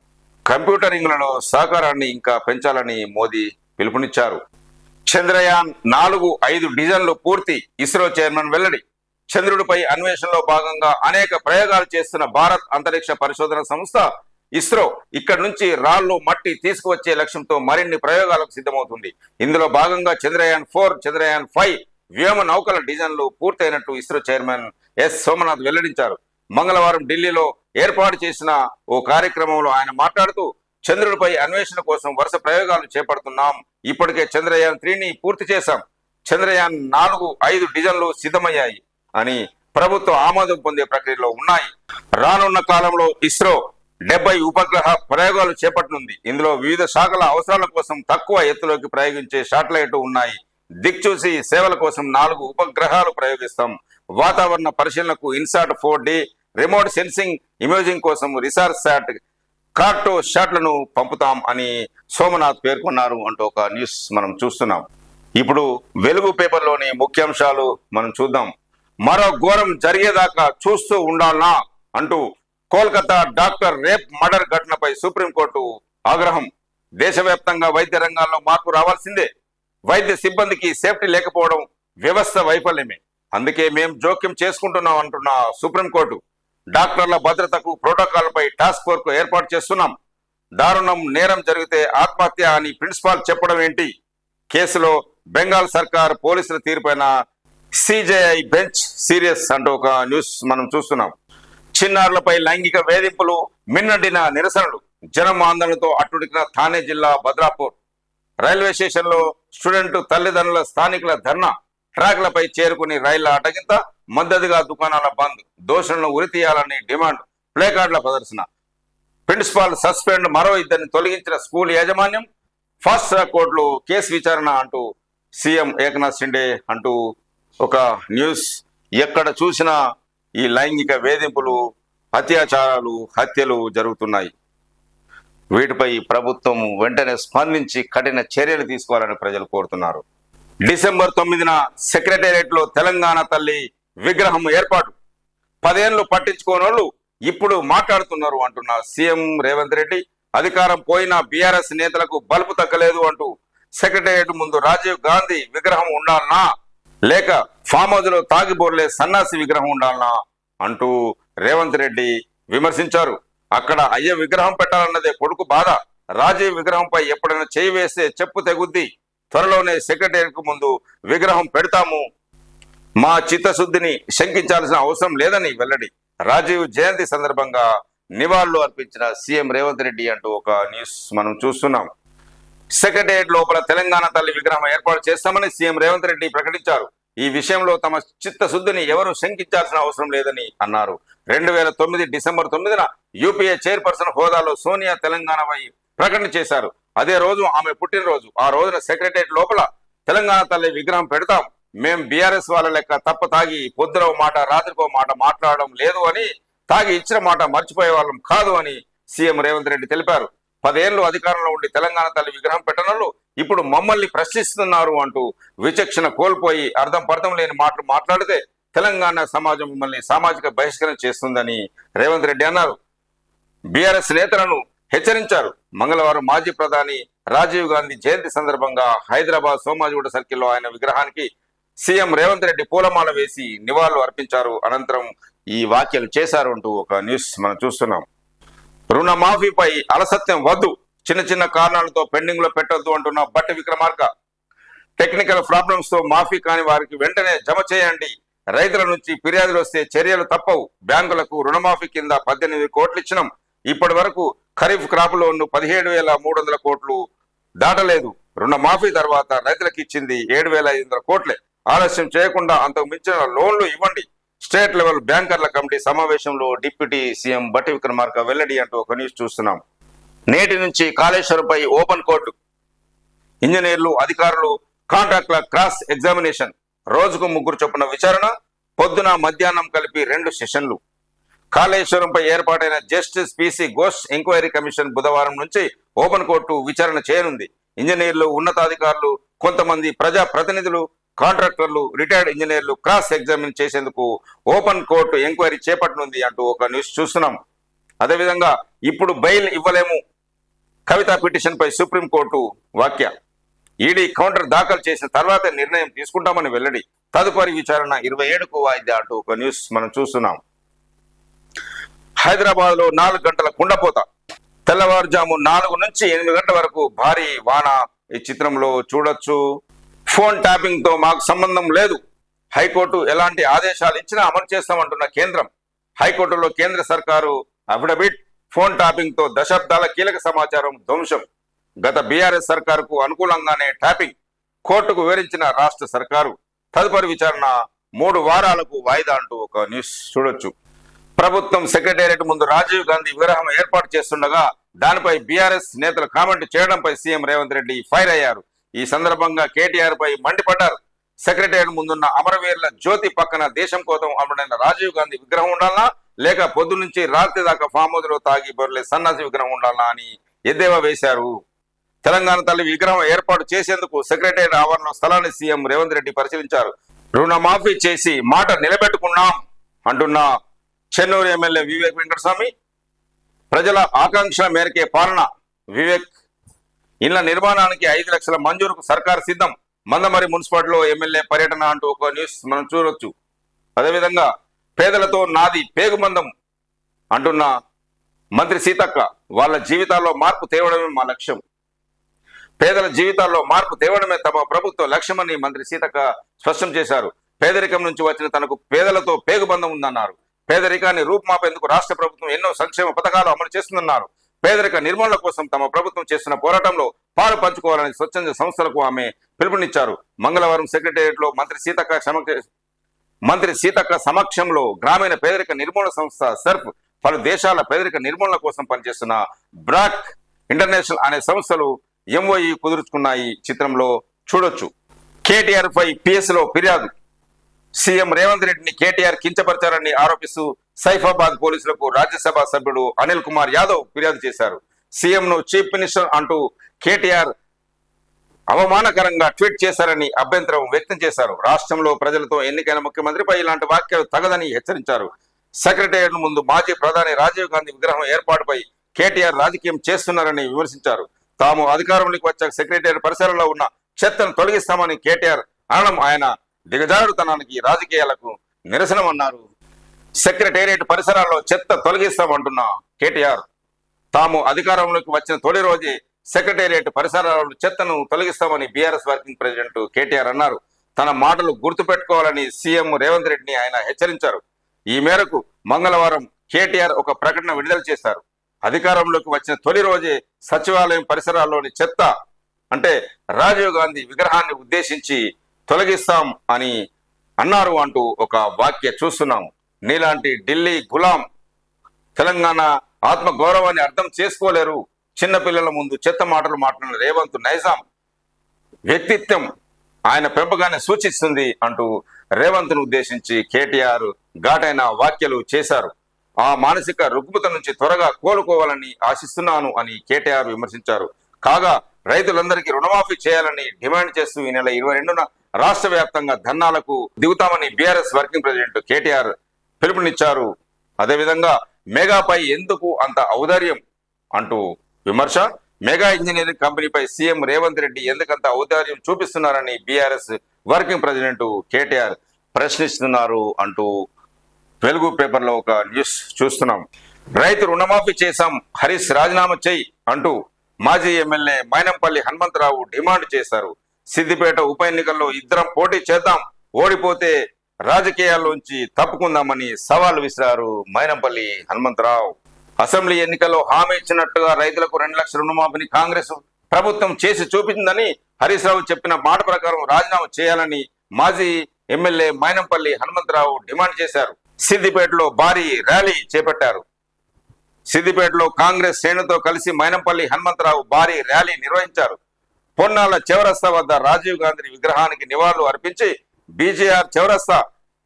కంప్యూటరింగ్లలో సహకారాన్ని ఇంకా పెంచాలని మోదీ పిలుపునిచ్చారు. చంద్రయాన్ 4-5 డిజైన్లు పూర్తి. ఇస్రో చైర్మన్ వెల్లడి. చంద్రుడిపై అన్వేషణలో భాగంగా అనేక ప్రయోగాలు చేస్తున్న భారత్ అంతరిక్ష పరిశోధన సంస్థ ఇస్రో ఇక్కడి నుంచి రాళ్లు, మట్టి తీసుకువచ్చే లక్ష్యంతో మరిన్ని ప్రయోగాలకు సిద్ధమవుతుంది. ఇందులో భాగంగా చంద్రయాన్ 4, చంద్రయాన్ 5 వ్యోమ నౌకల డిజైన్లు పూర్తయినట్టు ఇస్రో చైర్మన్ ఎస్ సోమనాథ్ వెల్లడించారు. మంగళవారం ఢిల్లీలో ఏర్పాటు చేసిన ఓ కార్యక్రమంలో ఆయన మాట్లాడుతూ, చంద్రుడిపై అన్వేషణ కోసం వరుస ప్రయోగాలు చేపడుతున్నాం. ఇప్పటికే చంద్రయాన్ 3ని పూర్తి చేశాం. చంద్రయాన్ 4-5 డిజైన్లు సిద్ధమయ్యాయి అని ప్రభుత్వ ఆమోదం పొందే ప్రక్రియలో ఉన్నాయి. రానున్న కాలంలో ఇస్రో 70 ఉపగ్రహ ప్రయోగాలు చేపట్టనుంది. ఇందులో వివిధ శాఖల అవసరాల కోసం తక్కువ ఎత్తులోకి ప్రయోగించే శాటిలైట్ ఉన్నాయి. దిక్చూసి సేవల కోసం 4 ఉపగ్రహాలు ప్రయోగిస్తాం. వాతావరణ పరిశీలనకు INSAT 4D, remote sensing, imaging కోసం రిసార్చ్ శాట్, కార్టో షాట్లను పంపుతాం అని సోమనాథ్ పేర్కొన్నారు అంటూ ఒక న్యూస్ మనం చూస్తున్నాం. ఇప్పుడు వెలుగు పేపర్లోని ముఖ్యాంశాలు మనం చూద్దాం. మరో ఘోరం జరిగేదాకా చూస్తూ ఉండాలనా అంటూ కోల్కతా డాక్టర్ రేప్ మర్డర్ ఘటనపై సుప్రీంకోర్టు ఆగ్రహం. దేశవ్యాప్తంగా వైద్య రంగాల్లో మార్పు రావాల్సిందే. వైద్య సిబ్బందికి సేఫ్టీ లేకపోవడం వ్యవస్థ వైఫల్యమే. అందుకే మేం జోక్యం చేసుకుంటున్నాం అంటున్న సుప్రీంకోర్టు. డాక్టర్ల భద్రతకు ప్రోటోకాల్పై టాస్క్ ఫోర్స్ ఏర్పాటు చేస్తున్నాం. దారుణం నేరం జరిగితే ఆత్మహత్య అని ప్రిన్సిపాల్ చెప్పడం ఏంటి? కేసులో బెంగాల్ సర్కార్ పోలీసుల తీరుపైన సిజేఐ బెంచ్ సీరియస్ అంటూ ఒక న్యూస్ మనం చూస్తున్నాం. చిన్నారులపై లైంగిక వేధింపులు, మిన్నడిన నిరసనలు, జనం ఆందోళనతో అట్టుడికిన థానే జిల్లా బద్రాపూర్. రైల్వే స్టేషన్ లో స్టూడెంట్ తల్లిదండ్రుల స్థానికుల ధర్నా, ట్రాక్లపై చేరుకుని రైళ్ల అటగింత, మద్దతుగా దుకాణాల బంద్, దోషులను ఉరితీయాలని డిమాండ్, ప్లేకార్డుల ప్రదర్శన. ప్రిన్సిపాల్ సస్పెండ్, మరో ఇద్దరిని తొలగించిన స్కూల్ యాజమాన్యం, ఫాస్ట్ ట్రాక్ కోర్టులో కేసు విచారణ అంటూ సీఎం ఏకనాథ్ షిండే అంటూ ఒక న్యూస్. ఎక్కడ చూసినా ఈ లైంగిక వేధింపులు, అత్యాచారాలు, హత్యలు జరుగుతున్నాయి. వీటిపై ప్రభుత్వం వెంటనే స్పందించి కఠిన చర్యలు తీసుకోవాలని ప్రజలు కోరుతున్నారు. డిసెంబర్ 9న సెక్రటేరియట్ లో తెలంగాణ తల్లి విగ్రహం ఏర్పాటు. 10 ఏళ్లు పట్టించుకోని వాళ్ళు ఇప్పుడు మాట్లాడుతున్నారు అంటున్న సీఎం రేవంత్ రెడ్డి. అధికారం పోయిన బీఆర్ఎస్ నేతలకు బలుపు తగ్గలేదు అంటూ సెక్రటేరియట్ ముందు రాజీవ్ గాంధీ విగ్రహం ఉండాలనా, లేక ఫామ్ హౌస్ లో తాగిబోర్లే సన్నాసి విగ్రహం ఉండాలనా అంటూ రేవంత్ రెడ్డి విమర్శించారు. అక్కడ అయ్య విగ్రహం పెట్టాలన్నదే కొడుకు బాధ. రాజీవ్ విగ్రహంపై ఎప్పుడైనా చేయి వేస్తే చెప్పు తెగుద్ది. త్వరలోనే సెక్రటేరియట్ కు ముందు విగ్రహం పెడతాము. మా చిత్తశుద్ధిని శంకించాల్సిన అవసరం లేదని వెల్లడి. రాజీవ్ జయంతి సందర్భంగా నివాళులు అర్పించిన సీఎం రేవంత్ రెడ్డి అంటూ ఒక న్యూస్ మనం చూస్తున్నాం. సెక్రటేరియట్ లోపల తెలంగాణ తల్లి విగ్రహం ఏర్పాటు చేస్తామని సీఎం రేవంత్ రెడ్డి ప్రకటించారు. ఈ విషయంలో తమ చిత్తశుద్ధిని ఎవరు శంకించాల్సిన అవసరం లేదని అన్నారు. 2009 డిసెంబర్ 9న యూపీఏ చైర్పర్సన్ హోదాలో సోనియా తెలంగాణపై ప్రకటన చేశారు. అదే రోజు ఆమె పుట్టినరోజు. ఆ రోజున సెక్రటేరియట్ లోపల తెలంగాణ తల్లి విగ్రహం పెడతాం. మేం బీఆర్ఎస్ వాళ్ళ లెక్క తప్ప తాగి పొద్దున మాట రాత్రికో మాట మాట్లాడడం లేదు అని, తాగి ఇచ్చిన మాట మర్చిపోయే వాళ్ళం కాదు అని సీఎం రేవంత్ రెడ్డి తెలిపారు. 10 ఏళ్లు అధికారంలో ఉండి తెలంగాణ తల్లి విగ్రహం పెట్టనోళ్ళు ఇప్పుడు మమ్మల్ని ప్రశ్నిస్తున్నారు అంటూ విచక్షణ కోల్పోయి అర్థం పర్థం లేని మాటలు మాట్లాడితే తెలంగాణ సమాజం మిమ్మల్ని సామాజిక బహిష్కరణ చేస్తుందని రేవంత్ రెడ్డి అన్నారు. బీఆర్ఎస్ నేతలను హెచ్చరించారు. మంగళవారం మాజీ ప్రధాని రాజీవ్ గాంధీ జయంతి సందర్భంగా హైదరాబాద్ సోమాజిగూడ సర్కిల్లో ఆయన విగ్రహానికి సీఎం రేవంత్ రెడ్డి పూలమాల వేసి నివాళులు అర్పించారు. అనంతరం ఈ వ్యాఖ్యలు చేశారు అంటూ ఒక న్యూస్ మనం చూస్తున్నాం. రుణమాఫీపై అలసత్యం వద్దు, చిన్న చిన్న కారణాలతో పెండింగ్ లో పెట్టొద్దు అంటున్న బట్టి విక్రమార్క. టెక్నికల్ ప్రాబ్లమ్స్ తో మాఫీ కాని వారికి వెంటనే జమ చేయండి. రైతుల నుంచి ఫిర్యాదులు వస్తే చర్యలు తప్పవు. బ్యాంకులకు రుణమాఫీ కింద 18 కోట్లు ఇచ్చినాం. ఇప్పటి వరకు ఖరీఫ్ క్రాప్ లోన్ 17,300 కోట్లు దాటలేదు. రుణమాఫీ తర్వాత రైతులకు ఇచ్చింది 7,500 కోట్లే. ఆలస్యం చేయకుండా అంతకు మించిన లోన్లు ఇవ్వండి. స్టేట్ లెవెల్ బ్యాంకర్ల కమిటీ సమావేశంలో డిప్యూటీ సీఎం బట్టి విక్రమార్క వెల్లడి అంటూ ఒక న్యూస్ చూస్తున్నాం. నేటి నుంచి కాళేశ్వరంపై ఓపెన్ కోర్టు. ఇంజనీర్లు, అధికారులు, కాంట్రాక్టుల క్రాస్ ఎగ్జామినేషన్. రోజుకు 3 చొప్పున విచారణ. పొద్దున మధ్యాహ్నం కలిపి 2 సెషన్లు. కాళేశ్వరంపై ఏర్పాటైన justice PC Ghosh enquiry commission బుధవారం నుంచి ఓపెన్ కోర్టు విచారణ చేయనుంది. ఇంజనీర్లు, ఉన్నతాధికారులు, కొంతమంది ప్రజా ప్రతినిధులు, కాంట్రాక్టర్లు, రిటైర్డ్ ఇంజనీర్లు క్రాస్ ఎగ్జామిన్ చేసేందుకు ఓపెన్ కోర్టు ఎంక్వైరీ చేపట్టనుంది అంటూ ఒక న్యూస్ చూస్తున్నాం. అదేవిధంగా ఇప్పుడు బెయిల్ ఇవ్వలేము కవిత పిటిషన్ పై సుప్రీంకోర్టు వ్యాఖ్య. ఈడీ కౌంటర్ దాఖలు చేసిన తర్వాతే నిర్ణయం తీసుకుంటామని వెల్లడి. తదుపరి విచారణ 27కు వాయిదా అంటూ ఒక న్యూస్ మనం చూస్తున్నాం. హైదరాబాద్ లో 4 గంటల కుండపోత. తెల్లవారుజాము 4 నుంచి 8 గంటల వరకు భారీ వాన ఈ చిత్రంలో చూడొచ్చు. ఫోన్ ట్యాపింగ్ తో మాకు సంబంధం లేదు. హైకోర్టు ఎలాంటి ఆదేశాలు ఇచ్చినా అమలు చేస్తామంటున్న కేంద్రం. హైకోర్టులో కేంద్ర సర్కారు అఫిడవిట్. ఫోన్ ట్యాపింగ్ తో దశాబ్దాల కీలక సమాచారం ధ్వంసం. గత బీఆర్ఎస్ సర్కారుకు అనుకూలంగానే ట్యాపింగ్. కోర్టుకు వివరించిన రాష్ట్ర సర్కారు. తదుపరి విచారణ 3 వారాలకు వాయిదా అంటూ ఒక న్యూస్ చూడొచ్చు. ప్రభుత్వం సెక్రటేరియట్ ముందు రాజీవ్ గాంధీ విగ్రహం ఏర్పాటు చేస్తుండగా దానిపై బీఆర్ఎస్ నేతలు కామెంట్ చేయడంపై సీఎం రేవంత్ రెడ్డి ఫైర్ అయ్యారు. ఈ సందర్భంగా కేటీఆర్ పై మండిపడ్డారు. సెక్రటేరియట్ ముందున్న అమరవీరుల జ్యోతి పక్కన దేశం కోసం అమరుడైన రాజీవ్ గాంధీ విగ్రహం ఉండాలనా, లేక పొద్దు నుంచి రాత్రి దాకా ఫామ్ హౌస్ లో తాగి బొర్లే సన్నాసి విగ్రహం ఉండాలనా అని ఎద్దేవా వేశారు. తెలంగాణ తల్లి విగ్రహం ఏర్పాటు చేసేందుకు సెక్రటేరియట్ ఆవరణలో స్థలాన్ని సీఎం రేవంత్ రెడ్డి పరిశీలించారు. రుణమాఫీ చేసి మాట నిలబెట్టుకున్నాం అంటున్న చెన్నూరు ఎమ్మెల్యే వివేక్ వెంకటస్వామి. ప్రజల ఆకాంక్షల మేరకే పాలన. వివేక్ ఇళ్ల నిర్మాణానికి 5 లక్షల మంజూరుకు సర్కారు సిద్ధం. మందమరి మున్సిపాలిటీలో ఎమ్మెల్యే పర్యటన అంటూ ఒక న్యూస్ మనం చూడొచ్చు. అదేవిధంగా పేదలతో నాది పేగుబంధం. అంటున్న మంత్రి సీతక్క, వాళ్ళ జీవితాల్లో మార్పు తేవడమే మా లక్ష్యం, పేదల జీవితాల్లో మార్పు తేవడమే తమ ప్రభుత్వ లక్ష్యమని మంత్రి సీతక్క స్పష్టం చేశారు. పేదరికం నుంచి వచ్చిన తనకు పేదలతో పేగుబంధం ఉందన్నారు. పేదరికాన్ని రూపుమాపేందుకు రాష్ట్ర ప్రభుత్వం ఎన్నో సంక్షేమ పథకాలు అమలు చేస్తుందన్నారు. పేదరిక నిర్మూలన కోసం తమ ప్రభుత్వం చేస్తున్న పోరాటంలో పాలు పంచుకోవాలని స్వచ్ఛంద సంస్థలకు ఆమె పిలుపునిచ్చారు. మంగళవారం సెక్రటేరియట్ లో మంత్రి సీతక్క సమక్షంలో గ్రామీణ పేదరిక నిర్మూలన సంస్థ సర్ఫ్, పలు దేశాల పేదరిక నిర్మూలన కోసం పనిచేస్తున్న బ్రాక్ ఇంటర్నేషనల్ అనే సంస్థలు ఎంఓఈ కుదుర్చుకున్నాయి. చిత్రంలో చూడొచ్చు. కేటీఆర్ పై పిఎస్ లో ఫిర్యాదు. సీఎం రేవంత్ రెడ్డిని కేటీఆర్ కించపరిచారని ఆరోపిస్తూ సైఫాబాద్ పోలీసులకు రాజ్యసభ సభ్యుడు అనిల్ కుమార్ యాదవ్ ఫిర్యాదు చేశారు. సీఎం ను చీఫ్ మినిస్టర్ అంటూ కేటీఆర్ అవమానకరంగా ట్వీట్ చేశారని అభ్యంతరం వ్యక్తం చేశారు. రాష్ట్రంలో ప్రజలతో ఎన్నికైన ముఖ్యమంత్రిపై ఇలాంటి వ్యాఖ్యలు తగదని హెచ్చరించారు. సెక్రటేరియట్ ముందు మాజీ ప్రధాని రాజీవ్ గాంధీ విగ్రహం ఏర్పాటుపై కేటీఆర్ రాజకీయం చేస్తున్నారని విమర్శించారు. తాము అధికారంలోకి వచ్చాక సెక్రటేరియట్ పరిసరాల్లో ఉన్న చెత్తను తొలగిస్తామని కేటీఆర్ అనడం ఆయన దిగజారుతనానికి, రాజకీయాలకు నిరసనమన్నారు. సెక్రటేరియట్ పరిసరాల్లో చెత్త తొలగిస్తామంటున్న కేటీఆర్, తాము అధికారంలోకి వచ్చిన తొలి రోజే సెక్రటేరియట్ పరిసరాల్లో చెత్తను తొలగిస్తామని బీఆర్ఎస్ వర్కింగ్ ప్రెసిడెంట్ కేటీఆర్ అన్నారు. తన మాటలు గుర్తుపెట్టుకోవాలని సీఎం రేవంత్ రెడ్డిని ఆయన హెచ్చరించారు. ఈ మేరకు మంగళవారం కేటీఆర్ ఒక ప్రకటన విడుదల చేశారు. అధికారంలోకి వచ్చిన తొలి రోజే సచివాలయం పరిసరాల్లోని చెత్త అంటే రాజీవ్ గాంధీ విగ్రహాన్ని ఉద్దేశించి తొలగిస్తాం అని అన్నారు అంటూ ఒక వాక్య చూస్తున్నాము. నీలాంటి ఢిల్లీ గులాం తెలంగాణ ఆత్మ గౌరవాన్ని అర్థం చేసుకోలేరు. చిన్నపిల్లల ముందు చెత్త మాటలు మాట్లాడిన రేవంత్ నైజాం వ్యక్తిత్వం ఆయన పెంపకాన్ని సూచిస్తుంది అంటూ రేవంత్ ను ఉద్దేశించి కేటీఆర్ ఘాటైన వ్యాఖ్యలు చేశారు. ఆ మానసిక రుగ్మత నుంచి త్వరగా కోలుకోవాలని ఆశిస్తున్నాను అని కేటీఆర్ విమర్శించారు. కాగా రైతులందరికీ రుణమాఫీ చేయాలని డిమాండ్ చేస్తూ ఈ నెల 22న రాష్ట్ర వ్యాప్తంగా ధర్నాలకు దిగుతామని బీఆర్ఎస్ వర్కింగ్ ప్రెసిడెంట్ కేటీఆర్ పిలుపునిచ్చారు. అదేవిధంగా మెగాపై ఎందుకు అంత ఔదార్యం అంటూ విమర్శ. మెగా ఇంజనీరింగ్ కంపెనీపై సీఎం రేవంత్ రెడ్డి ఎందుకంత ఔదార్యం చూపిస్తున్నారని బీఆర్ఎస్ వర్కింగ్ ప్రెసిడెంట్ కేటీఆర్ ప్రశ్నిస్తున్నారు అంటూ వెలుగు పేపర్లో ఒక న్యూస్ చూస్తున్నాం. రైతు రుణమాఫీ చేశాం, హరీష్ రాజీనామా చేయి అంటూ మాజీ ఎమ్మెల్యే మైనంపల్లి హనుమంతరావు డిమాండ్ చేశారు. సిద్దిపేట ఉప ఎన్నికల్లో ఇద్దరం పోటీ చేద్దాం, ఓడిపోతే రాజకీయాల్లోంచి తప్పుకుందామని సవాల్ విసిరారు మైనంపల్లి హనుమంతరావు. అసెంబ్లీ ఎన్నికల్లో హామీ ఇచ్చినట్టుగా రైతులకు 2 లక్షల రుణమాఫీని కాంగ్రెస్ ప్రభుత్వం చేసి చూపించిందని హరీష్ రావు చెప్పిన మాట ప్రకారం రాజీనామా చేయాలని మాజీ ఎమ్మెల్యే మైనంపల్లి హనుమంతరావు డిమాండ్ చేశారు. సిద్దిపేటలో భారీ ర్యాలీ చేపట్టారు. సిద్దిపేటలో కాంగ్రెస్ శ్రేణులతో కలిసి మైనంపల్లి హనుమంతరావు భారీ ర్యాలీ నిర్వహించారు. పొన్నాల చౌరస్తా వద్ద రాజీవ్ గాంధీ విగ్రహానికి నివాళులు అర్పించి బీజేఆర్ చౌరస్తా,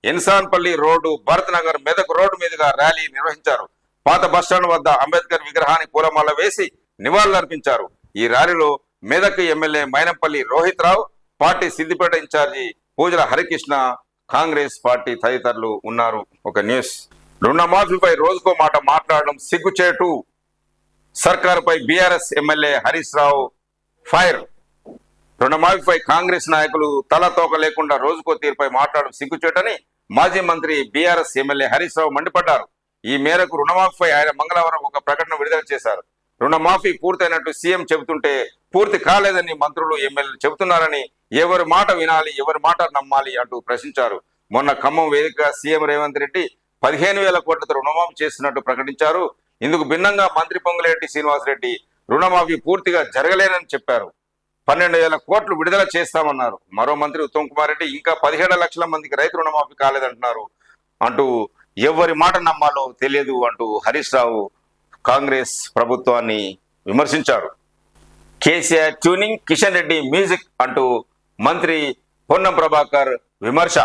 ఇన్సాన్పల్లి రోడ్డు, భరత్ నగర్, మెదక్ రోడ్డు మీదుగా ర్యాలీ నిర్వహించారు. పాత బస్టాండ్ వద్ద అంబేద్కర్ విగ్రహానికి పూలమాల వేసి నివాళులు అర్పించారు. ఈ ర్యాలీలో మెదక్ ఎమ్మెల్యే మైనంపల్లి రోహిత్ రావు, పార్టీ సిద్దిపేట ఇన్ఛార్జి పూజల హరికృష్ణ, కాంగ్రెస్ పార్టీ తదితరులు ఉన్నారు. ఒక న్యూస్. రుణమాఫీపై రోజుకో మాట మాట్లాడడం సిగ్గుచేటు. సర్కారుపై BRS MLA Harish Rao fire. రుణమాఫీపై Congress నాయకులు తలతోక లేకుండా రోజుకో తీరుపై మాట్లాడడం సిగ్గుచేటని మాజీ మంత్రి బీఆర్ఎస్ ఎమ్మెల్యే హరీష్ రావు మండిపడ్డారు. ఈ మేరకు రుణమాఫీపై ఆయన మంగళవారం ఒక ప్రకటన విడుదల చేశారు. రుణమాఫీ పూర్తయినట్టు సీఎం చెబుతుంటే పూర్తి కాలేదని మంత్రులు, ఎమ్మెల్యేలు చెబుతున్నారని, ఎవరి మాట వినాలి, ఎవరి మాట నమ్మాలి అంటూ ప్రశ్నించారు. మొన్న ఖమ్మం వేదికగా సీఎం రేవంత్ రెడ్డి 15,000 కోట్లతో రుణమాఫీ చేస్తున్నట్టు ప్రకటించారు. ఇందుకు భిన్నంగా మంత్రి పొంగులేటి శ్రీనివాసరెడ్డి రుణమాఫీ పూర్తిగా జరగలేనని చెప్పారు. 12,000 కోట్లు విడుదల చేస్తామన్నారు. మరో మంత్రి ఉత్తమ్ కుమార్ రెడ్డి ఇంకా 17 లక్షల మందికి రైతు రుణమాఫీ కాలేదంటున్నారు అంటూ ఎవరి మాట నమ్మాలో తెలియదు అంటూ హరీష్ రావు కాంగ్రెస్ ప్రభుత్వాన్ని విమర్శించారు. కేసీఆర్ ట్యూనింగ్, కిషన్ రెడ్డి మ్యూజిక్ అంటూ మంత్రి పొన్నం ప్రభాకర్ విమర్శ.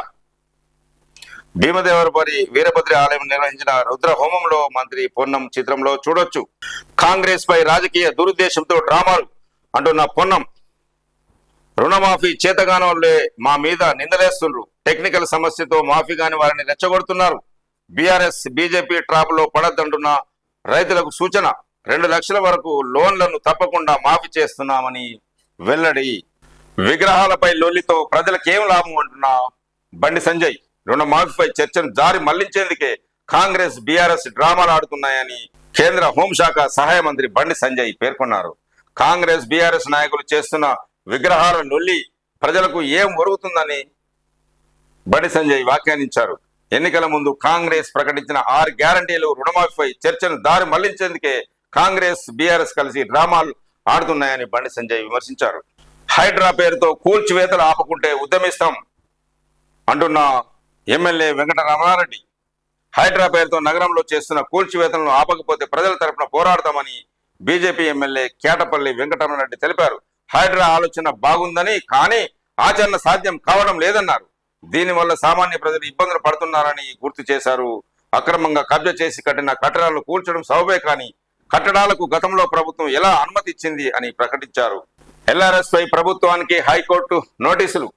భీమదేవరపరి వీరభద్రి ఆలయం నిర్వహించిన రుద్ర హోమంలో మంత్రి పొన్నం చిత్రంలో చూడొచ్చు. కాంగ్రెస్ పై రాజకీయ దురుద్దేశంతో డ్రామాలు అంటున్న పొన్నం, రుణమాఫీ చేతగానోళ్లే మా మీద నిందలేస్తున్నారు. టెక్నికల్ సమస్యతో మాఫీ కాని వారిని రెచ్చగొడుతున్నారు. బీఆర్ఎస్ బీజేపీ ట్రాప్ లో పడద్దంటున్న రైతులకు సూచన. 2 లక్షల వరకు లోన్లను తప్పకుండా మాఫీ చేస్తున్నామని వెల్లడి. విగ్రహాలపై లొల్లితో ప్రజలకేం లాభం అంటున్న బండి సంజయ్. రుణమాఫీపై చర్చను జారి మళ్లించేందుకే కాంగ్రెస్ బీఆర్ఎస్ డ్రామాలు ఆడుతున్నాయని కేంద్ర హోంశాఖ సహాయ మంత్రి బండి సంజయ్ పేర్కొన్నారు. కాంగ్రెస్ బీఆర్ఎస్ నాయకులు చేస్తున్న విగ్రహాల నొల్లి ప్రజలకు ఏం ఒరుగుతుందని బండి సంజయ్ వ్యాఖ్యానించారు. ఎన్నికల ముందు కాంగ్రెస్ ప్రకటించిన 6 గ్యారంటీలు రుణమాఫీపై చర్చను దారి మళ్లించేందుకే కాంగ్రెస్ బీఆర్ఎస్ కలిసి డ్రామాలు ఆడుతున్నాయని బండి సంజయ్ విమర్శించారు. హైడ్రా పేరుతో కూల్చివేతలు ఆపకుంటే ఉద్యమిస్తాం అంటున్న ఎమ్మెల్యే వెంకటరమణారెడ్డి, హైడ్రా పేరుతో నగరంలో చేస్తున్న కూల్చివేతలను ఆపకపోతే ప్రజల తరపున పోరాడతామని బీజేపీ ఎమ్మెల్యే కేటపల్లి వెంకటరమణారెడ్డి తెలిపారు. హైడ్రా ఆలోచన బాగుందని, కానీ ఆచరణ సాధ్యం కావడం లేదన్నారు. దీనివల్ల సామాన్య ప్రజలు ఇబ్బందులు పడుతున్నారని గుర్తు చేశారు. అక్రమంగా కబ్జా చేసి కట్టిన కట్టడాలను కూల్చడం సబబే, కానీ కట్టడాలకు గతంలో ప్రభుత్వం ఎలా అనుమతి ఇచ్చింది అని ప్రకటించారు. ఎల్ఆర్ఎస్ పై ప్రభుత్వానికి హైకోర్టు నోటీసులు.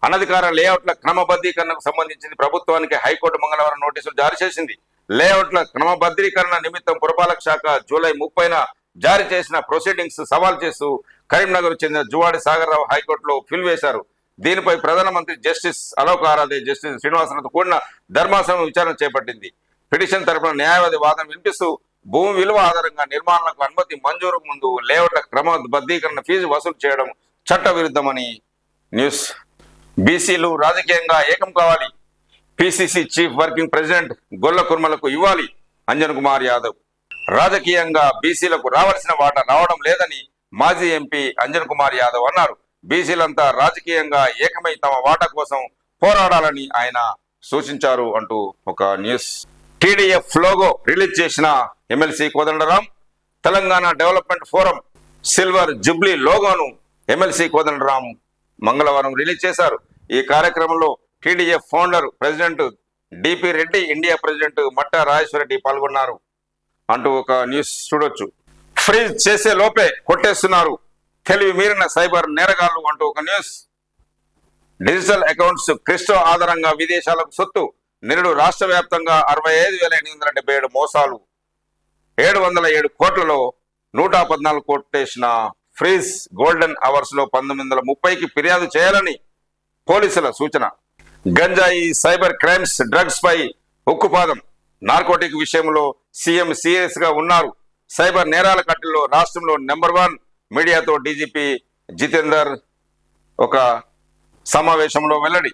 అనధికార లేఅవుట్ల క్రమబద్ధీకరణకు సంబంధించి ప్రభుత్వానికి హైకోర్టు మంగళవారం నోటీసులు జారీ చేసింది. లేఅవుట్ల క్రమబద్ధీకరణ నిమిత్తం పురపాలక శాఖ జూలై 30న జారీ చేసిన ప్రొసీడింగ్స్ సవాల్ చేస్తూ కరీంనగర్ చెందిన జువాడి సాగర్ రావు హైకోర్టులో పిల్ వేశారు. దీనిపై ప్రధానమంత్రి జస్టిస్ అలోక్ ఆరాధే, జస్టిస్ శ్రీనివాసరావుతో కూడిన ధర్మాసనం విచారణ చేపట్టింది. పిటిషన్ తరపున న్యాయవాది వాదన వినిపిస్తూ భూమి విలువ ఆధారంగా నిర్మాణాలకు అనుమతి మంజూరుకు ముందు లేఅవుట్ల క్రమబద్ధీకరణ ఫీజు వసూలు చేయడం చట్ట విరుద్ధమని న్యూస్. బీసీలు రాజకీయంగా ఏకం కావాలి, పిసిసి చీఫ్ వర్కింగ్ ప్రెసిడెంట్ గొల్ల కుర్మలకు ఇవ్వాలి అంజన్ కుమార్ యాదవ్. రాజకీయంగా బీసీలకు రావాల్సిన వాటా రావడం లేదని మాజీ ఎంపీ అంజన్ కుమార్ యాదవ్ అన్నారు. బీసీలంతా రాజకీయంగా ఏకమై తమ వాటా కోసం పోరాడాలని ఆయన సూచించారు అంటూ ఒక న్యూస్. టీడీఎఫ్ లోగో రిలీజ్ చేసిన MLC Kodandaram, Telangana development forum silver jubilee లోగోను ఎమ్మెల్సీ కోదండరాం మంగళవారం రిలీజ్ చేశారు. ఈ కార్యక్రమంలో TDF founder president DP Reddy, India president Matta Rajeshwara Reddy పాల్గొన్నారు అంటూ ఒక న్యూస్ చూడొచ్చు. ఫ్రీజ్ చేసే లోపే కొట్టేస్తున్నారు తెలివి మీరిన సైబర్ నేరగాళ్లు అంటూ ఒక న్యూస్. డిజిటల్ అకౌంట్స్ క్రిప్టో ఆధారంగా విదేశాలకు సొత్తు. నిరుడు రాష్ట్ర వ్యాప్తంగా 65,877 మోసాలు. 707 కోట్లలో 114 కొట్టేసిన ఫ్రీజ్ గోల్డెన్ అవర్స్ లో 1930కి ఫిర్యాదు చేయాలని పోలీసుల సూచన. గంజాయి, సైబర్ క్రైమ్స్, డ్రగ్స్ పై ఉక్కుపాదం. నార్కోటిక్ విషయంలో సీఎం సీరియస్ గా ఉన్నారు. సైబర్ నేరాల కట్టడిలో రాష్ట్రంలో నెంబర్ 1 మీడియాతో డీజీపీ జితేందర్ ఒక సమావేశంలో వెల్లడి.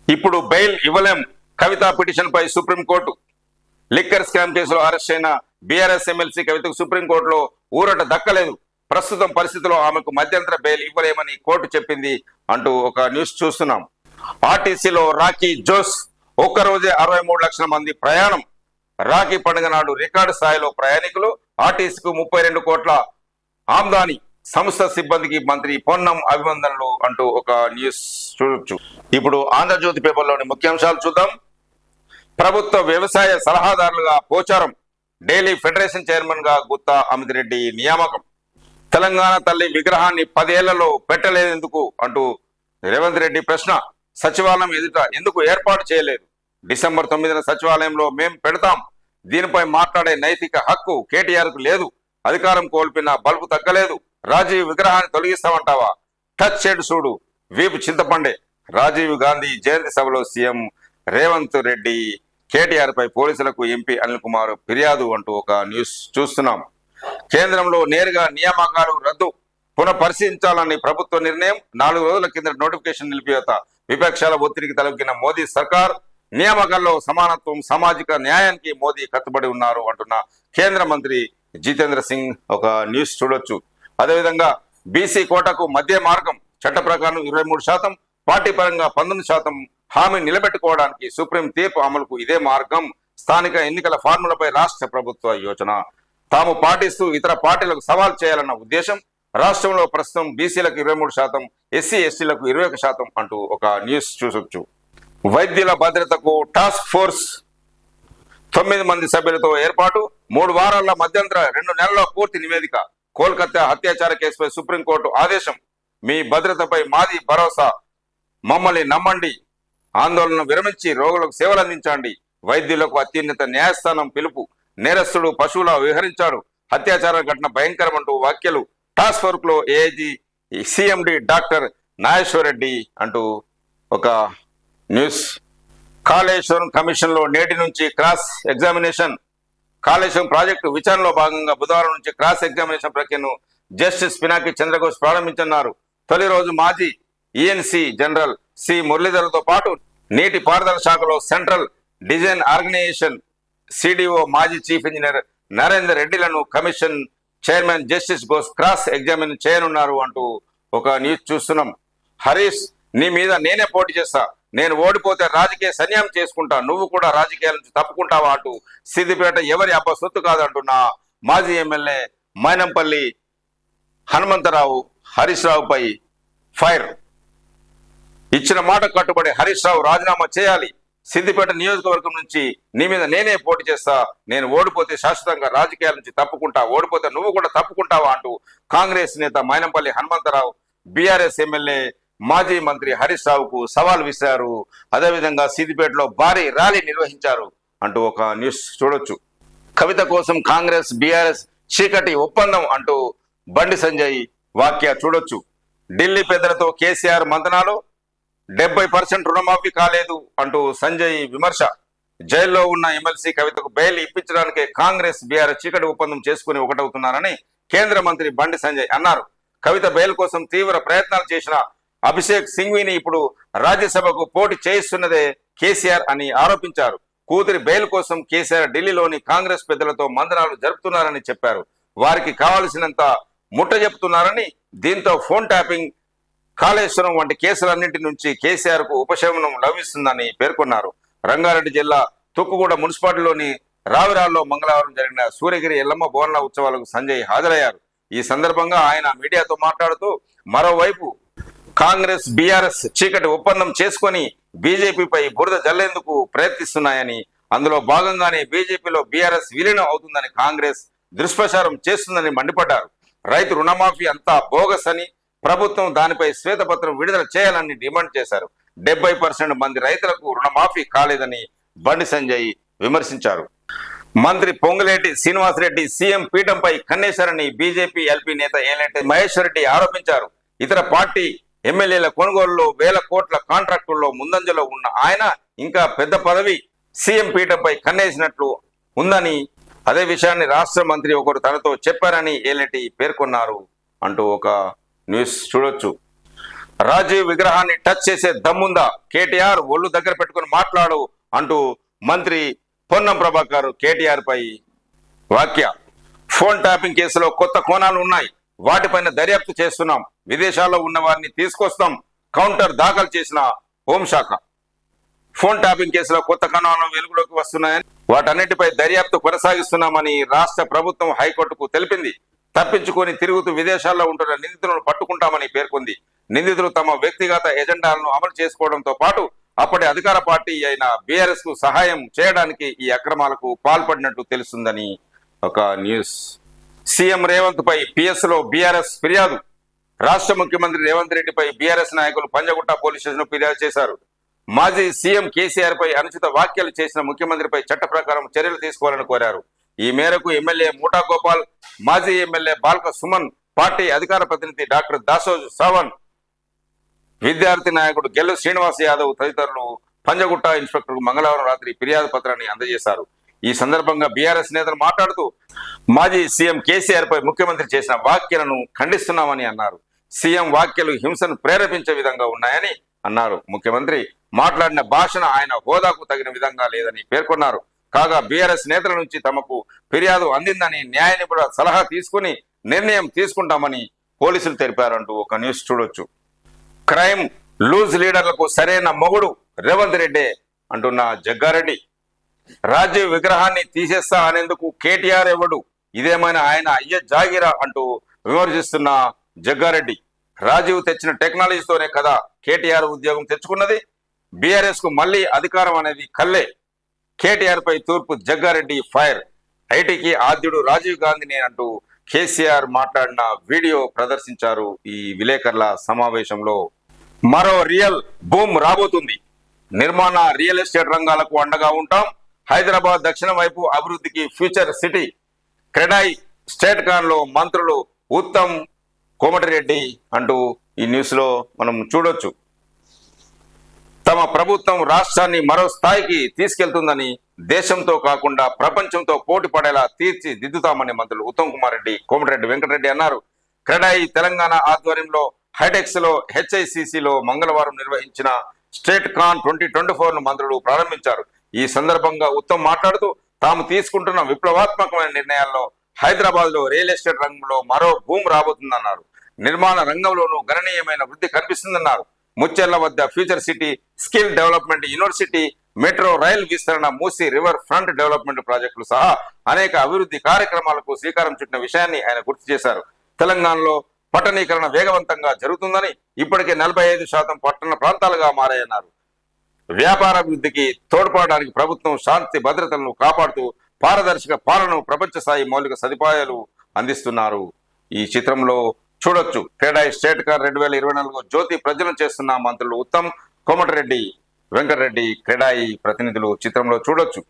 ఇప్పుడు బెయిల్ ఇవ్వలేం, కవిత పిటిషన్ పై సుప్రీంకోర్టు. లిక్కర్ స్కామ్ కేసులో అరెస్ట్ అయిన బీఆర్ఎస్ ఎమ్మెల్సీ కవితకు సుప్రీంకోర్టులో ఊరట దక్కలేదు. ప్రస్తుతం పరిస్థితిలో ఆమెకు మధ్యంతర బెయిల్ ఇవ్వలేమని కోర్టు చెప్పింది అంటూ ఒక న్యూస్ చూస్తున్నాం. ఆర్టీసీలో రాఖీ జోస్. ఒక్కరోజే 63 లక్షల మంది ప్రయాణం. రాఖీ పండుగ నాడు రికార్డు స్థాయిలో ప్రయాణికులు. ఆర్టీసీకు 32 కోట్ల ఆమ్దాని. సంస్థ సిబ్బందికి మంత్రి పొన్నం అభినందనలు అంటూ ఒక న్యూస్ చూడొచ్చు. ఇప్పుడు ఆంధ్రజ్యోతి పేపర్లోని ముఖ్యాంశాలు చూద్దాం. ప్రభుత్వ వ్యవసాయ సలహాదారులుగా పోచారం. ఢిల్లీ ఫెడరేషన్ చైర్మన్ గా గుత్తా అమిత్ రెడ్డి నియామకం. తెలంగాణ తల్లి విగ్రహాన్ని 10 ఏళ్లలో పెట్టలేదెందుకు అంటూ రేవంత్ రెడ్డి ప్రశ్న. సచివాలయం ఎదుట ఎందుకు ఏర్పాటు చేయలేదు? డిసెంబర్ 9న సచివాలయంలో మేం పెడతాం. దీనిపై మాట్లాడే నైతిక హక్కు కేటీఆర్ కు లేదు. అధికారం కోల్పిన బల్బు తగ్గలేదు. రాజీవ్ విగ్రహాన్ని తొలగిస్తామంటావా? టచ్ చేడు చూడు వీపు చింతపండే. రాజీవ్ గాంధీ జయంతి సభలో సీఎం రేవంత్ రెడ్డి కేటీఆర్ పై పోలీసులకు ఎంపీ అనిల్ కుమార్ ఫిర్యాదు అంటూ ఒక న్యూస్ చూస్తున్నాం. కేంద్రంలో నేరుగా నియామకాలు రద్దు పునఃపరిశీలించాలని ప్రభుత్వ నిర్ణయం. 4 రోజుల కింద నోటిఫికేషన్ నిలిపివేత. విపక్షాల ఒత్తిడికి తలొగ్గిన మోదీ సర్కార్. నియామకాల్లో సమానత్వం, సామాజిక న్యాయానికి మోదీ కట్టుబడి ఉన్నారు అంటున్న కేంద్ర మంత్రి జితేంద్ర సింగ్ ఒక న్యూస్ చూడొచ్చు. అదేవిధంగా బీసీ కోటాకు మధ్య మార్గం. చట్ట ప్రకారం 23%, పార్టీ పరంగా 19% హామీ నిలబెట్టుకోవడానికి సుప్రీం తీర్పు అమలుకు ఇదే మార్గం. స్థానిక ఎన్నికల ఫార్ములపై రాష్ట్ర ప్రభుత్వ యోచన. తాము పాటిస్తూ ఇతర పార్టీలకు సవాల్ చేయాలన్న ఉద్దేశం. రాష్ట్రంలో ప్రస్తుతం బీసీలకు 23%, ఎస్సీ ఎస్టీలకు 21% అంటూ ఒక న్యూస్ చూసొచ్చు. వైద్యుల భద్రతకు టాస్క్ ఫోర్స్ 9 మంది సభ్యులతో ఏర్పాటు. 3 వారాల మధ్యంతర 2 నెలల్లో పూర్తి నివేదిక. కోల్కతా అత్యాచార కేసుపై సుప్రీంకోర్టు ఆదేశం. మీ భద్రతపై మాది భరోసా, మమ్మల్ని నమ్మండి, ఆందోళన విరమించి రోగులకు సేవలు అందించండి. వైద్యులకు అత్యున్నత న్యాయస్థానం పిలుపు. నేరస్తుడు పశువులా విహరించాడు. అత్యాచార ఘటన భయంకరం అంటూ వ్యాఖ్యలు. టాస్క్ ఫోర్స్ లో AIG CMD doctor Nageshwar Reddy అంటూ ఒక న్యూస్. కాళేశ్వరం కమిషన్ లో నేటి నుంచి క్రాస్ ఎగ్జామినేషన్. కాళేశ్వరం ప్రాజెక్టు విచారణలో భాగంగా బుధవారం నుంచి క్రాస్ ఎగ్జామినేషన్ ప్రక్రియను జస్టిస్ పినాకి చంద్రఘోష్ ప్రారంభించనున్నారు. తొలి రోజు మాజీ ఈఎన్సీ జనరల్ సి మురళీధర్తో పాటు నీటి పారుదల శాఖలో సెంట్రల్ డిజైన్ ఆర్గనైజేషన్ సిడిఓ మాజీ చీఫ్ ఇంజనీర్ నరేందర్ రెడ్డిలను commission chairman justice Ghosh cross examine చేయనున్నారు అంటూ ఒక న్యూస్ చూస్తున్నాం. హరీష్, నీ మీద నేనే పోటీ చేస్తా, నేను ఓడిపోతే రాజకీయ సన్యాయం చేసుకుంటా, నువ్వు కూడా రాజకీయాల నుంచి తప్పుకుంటావా అంటూ సిద్దిపేట ఎవరి అబ్బ సొత్తు కాదంటున్న మాజీ ఎమ్మెల్యే మైనంపల్లి హనుమంతరావు హరీష్ రావుపై ఫైర్. ఇచ్చిన మాట కట్టుబడి హరీష్ రావు రాజీనామా చేయాలి. సిద్దిపేట నియోజకవర్గం నుంచి నీ మీద నేనే పోటీ చేస్తా, నేను ఓడిపోతే శాశ్వతంగా రాజకీయాల నుంచి తప్పుకుంటా, ఓడిపోతే నువ్వు కూడా తప్పుకుంటావా అంటూ కాంగ్రెస్ నేత మైనంపల్లి హనుమంతరావు బీఆర్ఎస్ ఎమ్మెల్యే మాజీ మంత్రి హరీష్ రావుకు సవాల్ విసిరారు. అదేవిధంగా సిద్దిపేటలో భారీ ర్యాలీ నిర్వహించారు అంటూ ఒక న్యూస్ చూడొచ్చు. కవిత కోసం కాంగ్రెస్ బీఆర్ఎస్ చీకటి ఒప్పందం అంటూ బండి సంజయ్ వాక్య చూడొచ్చు. ఢిల్లీ పెద్దలతో కేసీఆర్ మంతనాలు, 70% రుణమాఫీ కాలేదు అంటూ సంజయ్ విమర్శ. జైల్లో ఉన్న ఎమ్మెల్సీ కవితకు బెయిల్ ఇప్పించడానికే కాంగ్రెస్ బీఆర్ఎస్ చీకటి ఒప్పందం చేసుకుని ఒకటవుతున్నారని కేంద్ర మంత్రి బండి సంజయ్ అన్నారు. కవిత బెయిల్ కోసం తీవ్ర ప్రయత్నాలు చేసిన అభిషేక్ సింఘ్వీని ఇప్పుడు రాజ్యసభకు పోటీ చేయిస్తున్నదే కేసీఆర్ అని ఆరోపించారు. కూతురి బెయిల్ కోసం కేసీఆర్ ఢిల్లీలోని కాంగ్రెస్ పెద్దలతో మంతనాలు జరుపుతున్నారని చెప్పారు. వారికి కావలసినంత ముట్ట చెప్తున్నారని, దీంతో ఫోన్ ట్యాపింగ్, కాళేశ్వరం వంటి కేసులన్నింటి నుంచి కేసీఆర్ కు ఉపశమనం లభిస్తుందని పేర్కొన్నారు. రంగారెడ్డి జిల్లా తుక్కుగూడ మున్సిపాలిటీలోని రావిరాల్లో మంగళవారం జరిగిన సూర్యగిరి ఎల్లమ్మ బోనాల ఉత్సవాలకు సంజయ్ హాజరయ్యారు. ఈ సందర్భంగా ఆయన మీడియాతో మాట్లాడుతూ, మరోవైపు కాంగ్రెస్ బీఆర్ఎస్ చీకటి ఒప్పందం చేసుకొని బీజేపీపై బురద జల్లేందుకు ప్రయత్నిస్తున్నాయని, అందులో భాగంగానే బీజేపీలో బీఆర్ఎస్ విలీనం అవుతుందని కాంగ్రెస్ దుష్ప్రచారం చేస్తుందని మండిపడ్డారు. రైతు రుణమాఫీ అంతా బోగస్ అని, ప్రభుత్వం దానిపై శ్వేతపత్రం విడుదల చేయాలని డిమాండ్ చేశారు. 70% మంది రైతులకు రుణమాఫీ కాలేదని బండి సంజయ్ విమర్శించారు. మంత్రి పొంగులేటి శ్రీనివాసరెడ్డి సీఎం పీఠంపై కన్నేశారని బీజేపీ ఎల్పీ నేత ఏలేటి మహేశ్వర్ రెడ్డి ఆరోపించారు. ఇతర పార్టీ ఎమ్మెల్యేల కొనుగోలులో వేల కోట్ల కాంట్రాక్టుల్లో ముందంజలో ఉన్న ఆయన ఇంకా పెద్ద పదవి సీఎం పీఠంపై కన్నేసినట్లు ఉందని, అదే విషయాన్ని రాష్ట్ర మంత్రి ఒకరు తనతో చెప్పారని ఏలేటి పేర్కొన్నారు అంటూ ఒక న్యూస్ చూడొచ్చు. రాజీవ్ విగ్రహాన్ని టచ్ చేసే దమ్ముందా, కేటీఆర్ ఒళ్ళు దగ్గర పెట్టుకుని మాట్లాడు అంటూ మంత్రి పొన్నం ప్రభాకర్ కేటీఆర్ పై వాక్య. ఫోన్ ట్యాపింగ్ కేసులో కొత్త కోణాలు ఉన్నాయి, వాటిపైన దర్యాప్తు చేస్తున్నాం, విదేశాల్లో ఉన్న వారిని తీసుకొస్తాం, కౌంటర్ దాఖలు చేసిన హోంశాఖ. ఫోన్ ట్యాపింగ్ కేసులో కొత్త కోణాలు వెలుగులోకి వస్తున్నాయని, వాటన్నిటిపై దర్యాప్తు కొనసాగిస్తున్నామని రాష్ట్ర ప్రభుత్వం హైకోర్టుకు తెలిపింది. తప్పించుకొని తిరుగుతూ విదేశాల్లో ఉంటున్న నిందితులను పట్టుకుంటామని పేర్కొంది. నిందితులు తమ వ్యక్తిగత ఎజెండాలను అమలు చేసుకోవడంతో పాటు అప్పటి అధికార పార్టీ అయిన బీఆర్ఎస్ కు సహాయం చేయడానికి ఈ అక్రమాలకు పాల్పడినట్టు తెలుస్తుందని ఒక న్యూస్. సీఎం రేవంత్ పై పిఎస్ లో బీఆర్ఎస్ ఫిర్యాదు. రాష్ట్ర ముఖ్యమంత్రి రేవంత్ రెడ్డిపై బీఆర్ఎస్ నాయకులు పంజగుట్ట పోలీస్ స్టేషన్ ఫిర్యాదు చేశారు. మాజీ సీఎం కేసీఆర్ పై అనుచిత వ్యాఖ్యలు చేసిన ముఖ్యమంత్రిపై చట్ట ప్రకారం చర్యలు తీసుకోవాలని కోరారు. ఈ మేరకు ఎమ్మెల్యే మూటా గోపాల్, మాజీ ఎమ్మెల్యే బాల్క సుమన్, పార్టీ అధికార ప్రతినిధి డాక్టర్ దాసోజ్ సవన్, విద్యార్థి నాయకుడు గెల్లు శ్రీనివాస్ యాదవ్ తదితరులు పంజగుట్ట ఇన్స్పెక్టర్ మంగళవారం రాత్రి ఫిర్యాదు పత్రాన్ని అందజేశారు. ఈ సందర్భంగా బీఆర్ఎస్ నేతలు మాట్లాడుతూ, మాజీ సీఎం కేసీఆర్ పై ముఖ్యమంత్రి చేసిన వ్యాఖ్యలను ఖండిస్తున్నామని అన్నారు. సీఎం వ్యాఖ్యలు హింసను ప్రేరేపించే విధంగా ఉన్నాయని అన్నారు. ముఖ్యమంత్రి మాట్లాడిన భాషణ ఆయన హోదాకు తగిన విధంగా లేదని పేర్కొన్నారు. కాగా బీఆర్ఎస్ నేతల నుంచి తమకు ఫిర్యాదు అందిందని, న్యాయ నిపుణుల సలహా తీసుకుని నిర్ణయం తీసుకుంటామని పోలీసులు తెలిపారంటూ ఒక న్యూస్ చూడొచ్చు. క్రైమ్ లూజ్ లీడర్లకు సరైన మొగుడు రేవంత్ రెడ్డి అంటున్న జగ్గారెడ్డి. రాజీవ్ విగ్రహాన్ని తీసేస్తా అనేందుకు కేటీఆర్ ఎవడు, ఇదేమైనా ఆయన అయ్య జాగిరా అంటూ విమర్శిస్తున్న జగ్గారెడ్డి. రాజీవ్ తెచ్చిన టెక్నాలజీతోనే కదా కేటీఆర్ ఉద్యోగం తెచ్చుకున్నది, బీఆర్ఎస్ కు మళ్లీ అధికారం అనేది కల్లే. కేటీఆర్ పై తూర్పు జగ్గారెడ్డి ఫైర్. ఐటీకి ఆద్యుడు రాజీవ్ గాంధీని అంటూ కేసీఆర్ మాట్లాడిన వీడియో ప్రదర్శించారు ఈ విలేకరుల సమావేశంలో. మరో రియల్ బూమ్ రాబోతుంది. నిర్మాణ రియల్ ఎస్టేట్ రంగాలకు అండగా ఉంటాం. హైదరాబాద్ దక్షిణ వైపు అభివృద్ధికి ఫ్యూచర్ సిటీ. క్రెడాయి స్టేట్ కాన్ లో మంత్రులు ఉత్తమ్ కోమటిరెడ్డి అంటూ ఈ న్యూస్ లో మనం చూడొచ్చు. తమ ప్రభుత్వం రాష్ట్రాన్ని మరో స్థాయికి తీసుకెళ్తుందని, దేశంతో కాకుండా ప్రపంచంతో పోటీ పడేలా తీర్చిదిద్దుతామని మంత్రులు ఉత్తమ్ కుమార్ రెడ్డి, కోమటిరెడ్డి వెంకటరెడ్డి అన్నారు. క్రెడాయి తెలంగాణ ఆధ్వర్యంలో హైటెక్స్ లో హెచ్ఐసిసిలో మంగళవారం నిర్వహించిన స్టేట్ కాన్ 2024 ను మంత్రులు ప్రారంభించారు. ఈ సందర్భంగా ఉత్తమ్ మాట్లాడుతూ తాము తీసుకుంటున్న విప్లవాత్మకమైన నిర్ణయాల్లో హైదరాబాద్ లో రియల్ ఎస్టేట్ రంగంలో మరో భూమి రాబోతుందన్నారు. నిర్మాణ రంగంలోనూ గణనీయమైన వృద్ధి కనిపిస్తుందన్నారు. ముచ్చెర్ల వద్ద future city, skill development university, metro rail విస్తరణ, మూసీ రివర్ ఫ్రంట్ డెవలప్మెంట్ ప్రాజెక్టులు సహా అనేక అభివృద్ధి కార్యక్రమాలకు శ్రీకారం చుట్టిన విషయాన్ని ఆయన గుర్తు చేశారు. తెలంగాణలో పట్టణీకరణ వేగవంతంగా జరుగుతుందని, ఇప్పటికే 45% పట్టణ ప్రాంతాలుగా మారాయన్నారు. వ్యాపారాభివృద్ధికి తోడ్పడడానికి ప్రభుత్వం శాంతి భద్రతలను కాపాడుతూ పారదర్శక పాలన, ప్రపంచ స్థాయి మౌలిక సదుపాయాలు అందిస్తున్నారు. ఈ చిత్రంలో చూడొచ్చు. క్రెడాయి స్టేట్ కార్ 2024 జ్యోతి ప్రజలను చేస్తున్న మంత్రులు ఉత్తమ్, కోమటిరెడ్డి వెంకటరెడ్డి, క్రెడాయి ప్రతినిధులు చిత్రంలో చూడొచ్చు.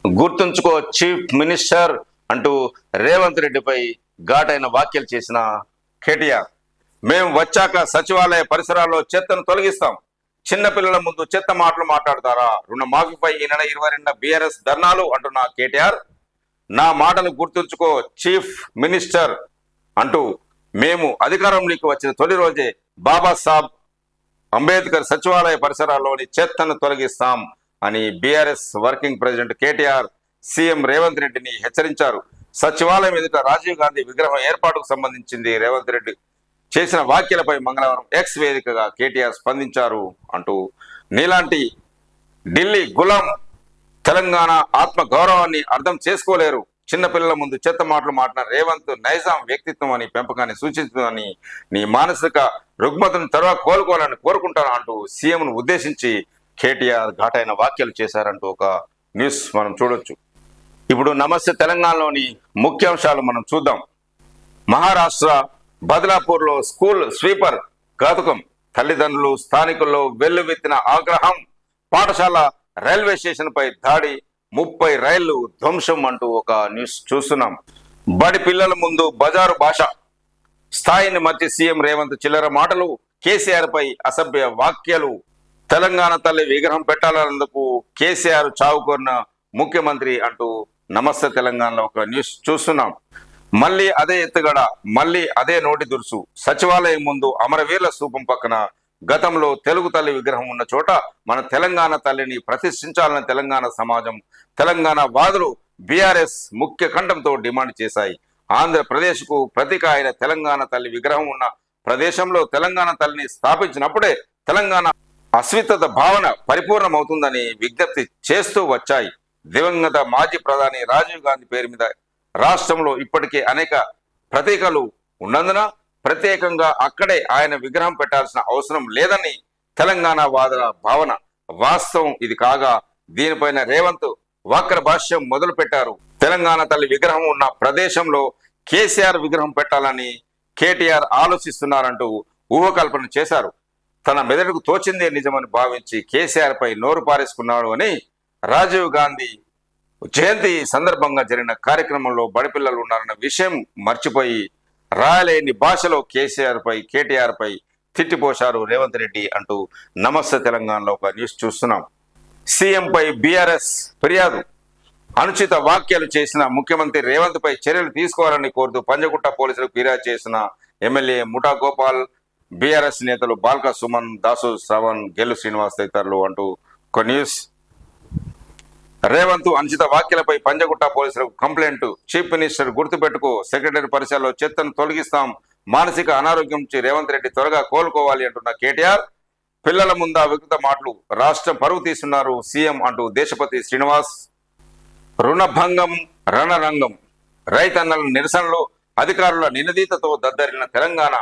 గుర్తుంచుకో చీఫ్ మినిస్టర్ అంటూ రేవంత్ రెడ్డిపై ఘాటైన వ్యాఖ్యలు చేసిన కేటీఆర్, మేము వచ్చాక సచివాలయ పరిసరాల్లో చెత్తను తొలగిస్తాం, చిన్నపిల్లల ముందు చెత్త మాటలు మాట్లాడతారా, రుణమాఫీపై ఈ నెల 22 బీఆర్ఎస్ ధర్నాలు అంటున్న కేటీఆర్, నా మాటలు గుర్తుంచుకో చీఫ్ మినిస్టర్ అంటూ మేము అధికారంలోకి వచ్చిన తొలి రోజే బాబాసాబ్ అంబేద్కర్ సచివాలయ పరిసరాల్లోని చెత్తను తొలగిస్తాం అని BRS working president KTR CM Revanth రెడ్డిని హెచ్చరించారు. సచివాలయం ఎదుట రాజీవ్ గాంధీ విగ్రహం ఏర్పాటుకు సంబంధించింది రేవంత్ రెడ్డి చేసిన వ్యాఖ్యలపై మంగళవారం ఎక్స్ వేదికగా కేటీఆర్ స్పందించారు. అంటూ నీలాంటి ఢిల్లీ గులాం తెలంగాణ ఆత్మ గౌరవాన్ని అర్థం చేసుకోలేరు, చిన్నపిల్లల ముందు చెత్త మాటలు మాట్లాడిన రేవంత్ నైజాం వ్యక్తిత్వం అని పెంపకాన్ని సూచిస్తుందని, నీ మానసిక రుగ్మతను త్వరగా కోలుకోవాలని కోరుకుంటాను అంటూ సీఎంను ఉద్దేశించి కేటీఆర్ ఘాటైన వ్యాఖ్యలు చేశారంటూ ఒక న్యూస్ మనం చూడొచ్చు. ఇప్పుడు నమస్తే తెలంగాణలోని ముఖ్యాంశాలు మనం చూద్దాం. మహారాష్ట్ర బదలాపూర్లో స్కూల్ స్వీపర్ ఘాతుకం, తల్లిదండ్రులు స్థానికుల్లో వెల్లువెత్తిన ఆగ్రహం, పాఠశాల రైల్వే స్టేషన్ పై దాడి, 30 రైళ్లు ధ్వంసం అంటూ ఒక న్యూస్ చూస్తున్నాం. బడి పిల్లల ముందు బజారు భాష, స్థాయిని మర్చి సీఎం రేవంత్ చిల్లర మాటలు, కేసీఆర్ పై అసభ్య వ్యాఖ్యలు, తెలంగాణ తల్లి విగ్రహం పెట్టాలన్నందుకు కేసీఆర్ చావుకోరిన ముఖ్యమంత్రి అంటూ నమస్తే తెలంగాణలో ఒక న్యూస్ చూస్తున్నాం. మళ్ళీ అదే ఎత్తుగడ, మళ్ళీ అదే నోటి దురుసు, సచివాలయం ముందు అమరవీరుల స్థూపం పక్కన గతంలో తెలుగు తల్లి విగ్రహం ఉన్న చోట మన తెలంగాణ తల్లిని ప్రతిష్ఠించాలని తెలంగాణ సమాజం, తెలంగాణ వాదులు బీఆర్ఎస్ ముఖ్య కంఠంతో డిమాండ్ చేశాయి. ఆంధ్రప్రదేశ్కు ప్రతీక అయిన తెలంగాణ తల్లి విగ్రహం ఉన్న ప్రదేశంలో తెలంగాణ తల్లిని స్థాపించినప్పుడే తెలంగాణ అస్మితత భావన పరిపూర్ణమవుతుందని విజ్ఞప్తి చేస్తూ వచ్చాయి. దివంగత మాజీ ప్రధాని రాజీవ్ గాంధీ పేరు మీద రాష్ట్రంలో ఇప్పటికే అనేక ప్రతీకలు ఉన్నందున ప్రత్యేకంగా అక్కడే ఆయన విగ్రహం పెట్టాల్సిన అవసరం లేదని తెలంగాణ వాదుల భావన. వాస్తవం ఇది కాగా దీనిపైన రేవంత్ వక్ర భాష్యం మొదలు పెట్టారు. తెలంగాణ తల్లి విగ్రహం ఉన్న ప్రదేశంలో కేసీఆర్ విగ్రహం పెట్టాలని కేటీఆర్ ఆలోచిస్తున్నారంటూ ఊహకల్పన చేశారు. తన మెదడుకు తోచిందే నిజమని భావించి కేసీఆర్ పై నోరు పారేసుకున్నాడు అని రాజీవ్ గాంధీ జయంతి సందర్భంగా జరిగిన కార్యక్రమంలో బడిపిల్లలు ఉన్నారన్న విషయం మర్చిపోయి రాయలేని భాషలో కేటీఆర్ పై తిట్టిపోశారు రేవంత్ రెడ్డి అంటూ నమస్తే తెలంగాణలో ఒక న్యూస్ చూస్తున్నాం. సీఎం పై బీఆర్ఎస్ ఫిర్యాదు, అనుచిత వ్యాఖ్యలు చేసిన ముఖ్యమంత్రి రేవంత్ పై చర్యలు తీసుకోవాలని కోరుతూ పంజగుట్ట పోలీసులకు ఫిర్యాదు చేసిన ఎమ్మెల్యే ముఠా గోపాల్, బీఆర్ఎస్ నేతలు బాల్క సుమన్, దాసు శ్రవణ్, గెల్లు శ్రీనివాస్ తదితరులు అంటూ ఒక న్యూస్. రేవంత్ అనుచిత వ్యాఖ్యలపై పంజగుట్ట పోలీసులకు కంప్లైంట్, చీఫ్ మినిస్టర్ గుర్తుపెట్టుకో, సెక్రటరీ పరిసరాల్లో చెత్తను తొలగిస్తాం, మానసిక అనారోగ్యం నుంచి రేవంత్ రెడ్డి త్వరగా కోలుకోవాలి అంటున్న కేటీఆర్, పిల్లల ముందా వికృత మాటలు, రాష్ట్రం పరువు తీస్తున్నారు సీఎం అంటూ దేశపతి శ్రీనివాస్, రుణభంగం రణరంగం, రైతన్నల నిరసనలో అధికారుల నినదీతతో దద్దరిన తెలంగాణ,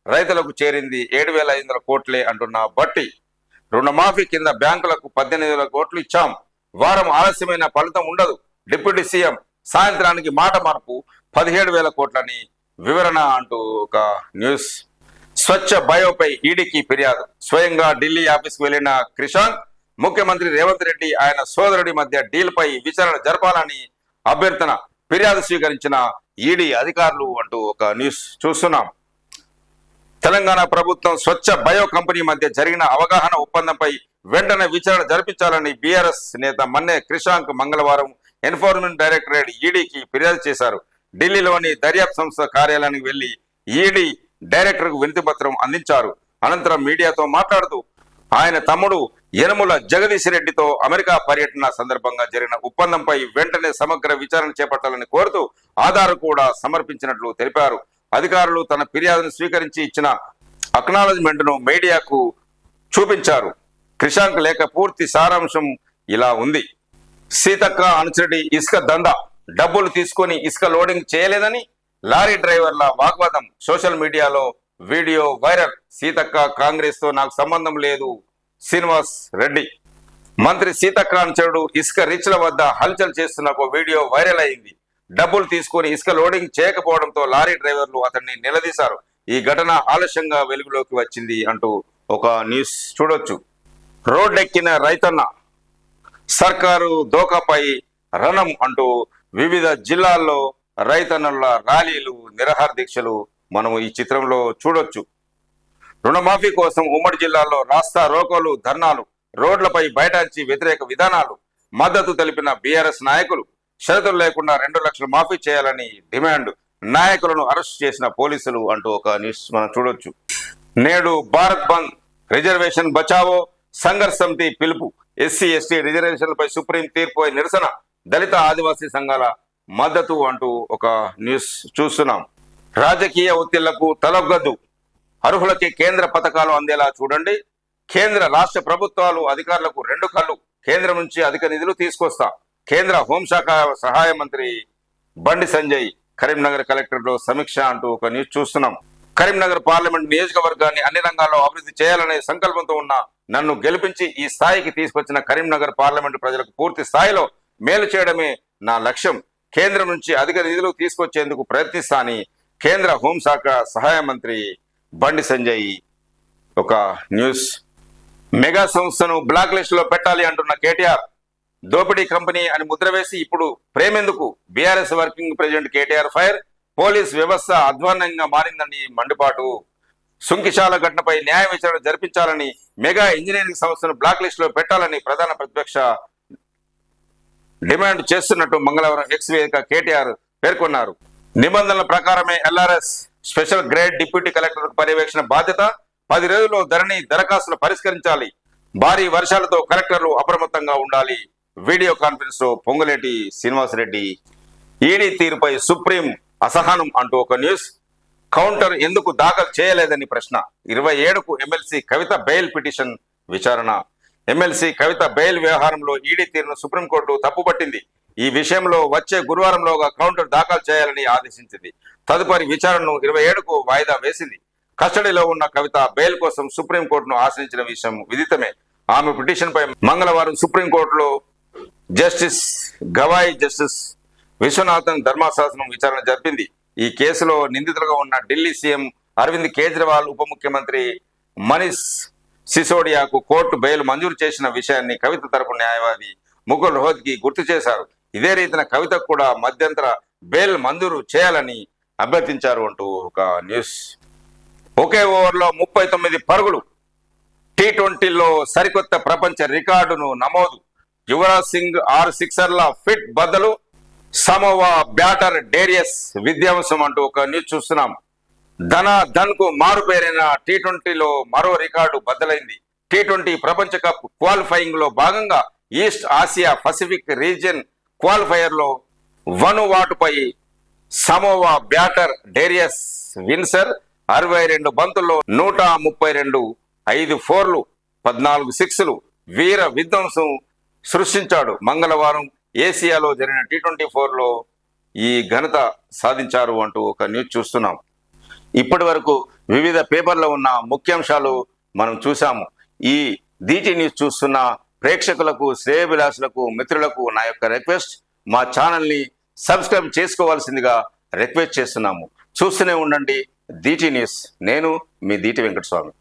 రైతులకు చేరింది 7,500 కోట్లే అంటున్న బట్టి, రుణమాఫీ కింద బ్యాంకులకు 18,000 కోట్లు ఇచ్చాం, వారం ఆలస్యమైన ఫలితం ఉండదు, డిప్యూటీ సీఎం సాయంత్రానికి మాట మార్పు 17,000 కోట్లని వివరణ అంటూ ఒక న్యూస్. స్వచ్ఛ బయోపై ఈడీకి ఫిర్యాదు, స్వయంగా ఢిల్లీ ఆఫీస్కు వెళ్లిన క్రిషాంక్, ముఖ్యమంత్రి రేవంత్ రెడ్డి ఆయన సోదరుడి మధ్య డీల్ పై విచారణ జరపాలని అభ్యర్థన, ఫిర్యాదు స్వీకరించిన ఈడీ అధికారులు అంటూ ఒక న్యూస్ చూస్తున్నాం. తెలంగాణ ప్రభుత్వం స్వచ్ఛ బయో కంపెనీ మధ్య జరిగిన అవగాహన ఒప్పందంపై వెంటనే విచారణ జరిపించాలని బీఆర్ఎస్ నేత మన్నే క్రిషాంక్ మంగళవారం ఎన్ఫోర్స్మెంట్ డైరెక్టరేట్ ఈడీకి ఫిర్యాదు చేశారు. ఢిల్లీలోని దర్యాప్తు సంస్థ కార్యాలయానికి వెళ్లి ఈడీ డైరెక్టర్కు వినతి పత్రం అందించారు. అనంతరం మీడియాతో మాట్లాడుతూ ఆయన తమ్ముడు యనమల జగదీష్ రెడ్డితో అమెరికా పర్యటన సందర్భంగా జరిగిన ఒప్పందంపై వెంటనే సమగ్ర విచారణ చేపట్టాలని కోరుతూ ఆధార్ కూడా సమర్పించినట్లు తెలిపారు. అధికారులు తన ఫిర్యాదును స్వీకరించి ఇచ్చిన అక్నాలజ్మెంట్ ను మీడియాకు చూపించారు. క్రిషాంక్ లేఖ పూర్తి సారాంశం ఇలా ఉంది. సీతక్క అనుచరుడి ఇసుక దందా, డబ్బులు తీసుకొని ఇసుక లోడింగ్ చేయలేదని లారీ డ్రైవర్ల వాగ్వాదం. సోషల్ మీడియాలో వీడియో వైరల్. సీతక్క కాంగ్రెస్ తో నాకు సంబంధం లేదు, శ్రీనివాస్ రెడ్డి. మంత్రి సీతక్క అనుచరుడు ఇసుక రీచ్ల వద్ద హల్చల్ చేస్తున్న ఒక వీడియో వైరల్ అయింది. డబ్బులు తీసుకొని ఇసుక లోడింగ్ చేయకపోవడంతో లారీ డ్రైవర్లు అతన్ని నిలదీశారు. ఈ ఘటన ఆలస్యంగా వెలుగులోకి వచ్చింది అంటూ ఒక న్యూస్ చూడొచ్చు. రోడ్డెక్కిన రైతన్న, సర్కారు దోకాపై రణం అంటూ వివిధ జిల్లాల్లో రైతన్నల ర్యాలీలు, నిరాహార దీక్షలు మనం ఈ చిత్రంలో చూడొచ్చు. రుణమాఫీ కోసం ఉమ్మడి జిల్లాలో రాస్తా రోకోలు, ధర్నాలు, రోడ్లపై బైఠాయించి వ్యతిరేక విధానాలు. మద్దతు తెలిపిన బీఆర్ఎస్ నాయకులు. షరతులు లేకుండా 2 లక్షలు మాఫీ చేయాలని డిమాండ్. నాయకులను అరెస్ట్ చేసిన పోలీసులు అంటూ ఒక న్యూస్ మనం చూడొచ్చు. నేడు భారత్ బంద్, రిజర్వేషన్ బచావో, సంఘర్ష్ సమితి పిలుపు. ఎస్సీ ఎస్టీ రిజర్వేషన్లపై సుప్రీం తీర్పుపై నిరసన, దళిత ఆదివాసీ సంఘాల మద్దతు అంటూ ఒక న్యూస్ చూస్తున్నాం. రాజకీయ ఒత్తిళ్లకు తలొగ్గద్దు, అర్హులకి కేంద్ర పథకాలు అందేలా చూడండి. కేంద్ర రాష్ట్ర ప్రభుత్వాలు అధికారులకు 2 కళ్ళు. కేంద్రం నుంచి అధిక నిధులు తీసుకొస్తా. కేంద్ర హోంశాఖ సహాయ మంత్రి బండి సంజయ్ కరీంనగర్ కలెక్టర్లో సమీక్ష అంటూ ఒక న్యూస్ చూస్తున్నాం. కరీంనగర్ పార్లమెంట్ నియోజకవర్గాన్ని అన్ని రంగాల్లో అభివృద్ధి చేయాలనే సంకల్పంతో ఉన్న నన్ను గెలిపించి ఈ స్థాయికి తీసుకొచ్చిన కరీంనగర్ పార్లమెంటు ప్రజలకు పూర్తి స్థాయిలో మేలు చేయడమే నా లక్ష్యం. కేంద్రం నుంచి అధిక నిధులు తీసుకొచ్చేందుకు ప్రయత్నిస్తానని కేంద్ర హోంశాఖ సహాయ మంత్రి బండి సంజయ్ ఒక న్యూస్. మెగా సంస్థను బ్లాక్ లిస్ట్ లో పెట్టాలి అంటున్న కేటీఆర్. దోపిడీ కంపెనీ అని ముద్ర వేసి ఇప్పుడు ప్రేమెందుకు? BRS working president KTR fire. Police వ్యవస్థ అధ్వాన్నంగా మారిందని మండిపాటు. సుంకిశాల ఘటనపై న్యాయ విచారణ జరిపించాలని, మెగా ఇంజనీరింగ్ సంస్థను బ్లాక్ లిస్ట్ లో పెట్టాలని ప్రధాన ప్రతిపక్ష డిమాండ్ చేస్తున్నట్టు మంగళవారం ఎక్స్ వేదిక కేటీఆర్ పేర్కొన్నారు. నిబంధనల ప్రకారమే LRS special grade deputy collector పర్యవేక్షణ బాధ్యత. 10 రోజుల్లో ధరణి దరఖాస్తులు పరిష్కరించాలి. భారీ వర్షాలతో కలెక్టర్లు అప్రమత్తంగా ఉండాలి. వీడియో కాన్ఫరెన్స్ లో పొంగులేటి శ్రీనివాసరెడ్డి. ఈడీ తీరుపై సుప్రీం అసహనం అంటూ ఒక న్యూస్. కౌంటర్ ఎందుకు దాఖలు చేయలేదని ప్రశ్న. 27కు ఎమ్మెల్సీ కవిత బెయిల్ పిటిషన్ విచారణ. ఎమ్మెల్సీ కవిత బెయిల్ వ్యవహారంలో ఈడీ తీరును సుప్రీంకోర్టు తప్పుపట్టింది. ఈ విషయంలో వచ్చే గురువారంలోగా కౌంటర్ దాఖలు చేయాలని ఆదేశించింది. తదుపరి విచారణను 27కు వాయిదా వేసింది. కస్టడీలో ఉన్న కవిత బెయిల్ కోసం సుప్రీంకోర్టును ఆశ్రయించిన విషయం విదితమే. ఆమె పిటిషన్ పై మంగళవారం సుప్రీంకోర్టులో జస్టిస్ గవాయ్, జస్టిస్ విశ్వనాథన్ ధర్మాశాసనం విచారణ జరిపింది. ఈ కేసులో నిందితులుగా ఉన్న ఢిల్లీ సీఎం అరవింద్ కేజ్రీవాల్, ఉప ముఖ్యమంత్రి మనీష్ సిసోడియాకు కోర్టు బెయిల్ మంజూరు చేసిన విషయాన్ని కవిత తరపు న్యాయవాది ముకుల్ రోహత్గి గుర్తు చేశారు. ఇదే రీతిన కవితకు కూడా మధ్యంతర బెయిల్ మంజూరు చేయాలని అభ్యర్థించారు అంటూ ఒక న్యూస్. ఒకే ఓవర్లో 39 పరుగులు. T20లో సరికొత్త ప్రపంచ రికార్డును నమోదు. యువరాజ్ సింగ్ 6 సిక్సర్ల ఫిట్ బద్దలు. సమోవా బ్యాటర్ డేరియస్ విధ్వంసం అంటూ ఒక న్యూస్ చూస్తున్నాం. ధన్ కు మారు పేరైన T20లో మరో రికార్డు బద్దలైంది. T20 ప్రపంచ కప్ క్వాలిఫైయింగ్ లో భాగంగా east Asia Pacific region qualifier లో వనువాటుపై సమోవా బ్యాటర్ డేరియస్ విన్సర్ 62 బంతుల్లో 132, 5 ఫోర్లు, 14 సిక్స్లు వీర విధ్వంసం సృష్టించాడు. మంగళవారం ఏసియాలో జరిగిన T24లో ఈ ఘనత సాధించారు అంటూ ఒక న్యూస్ చూస్తున్నాం. ఇప్పటి వరకు వివిధ పేపర్లో ఉన్న ముఖ్యాంశాలు మనం చూసాము. ఈ DT న్యూస్ చూస్తున్న ప్రేక్షకులకు, శ్రేయభిలాషులకు, మిత్రులకు నా యొక్క రిక్వెస్ట్, మా ఛానల్ని సబ్స్క్రైబ్ చేసుకోవాల్సిందిగా రిక్వెస్ట్ చేస్తున్నాము. చూస్తూనే ఉండండి DT న్యూస్. నేను మీ DT వెంకటస్వామి.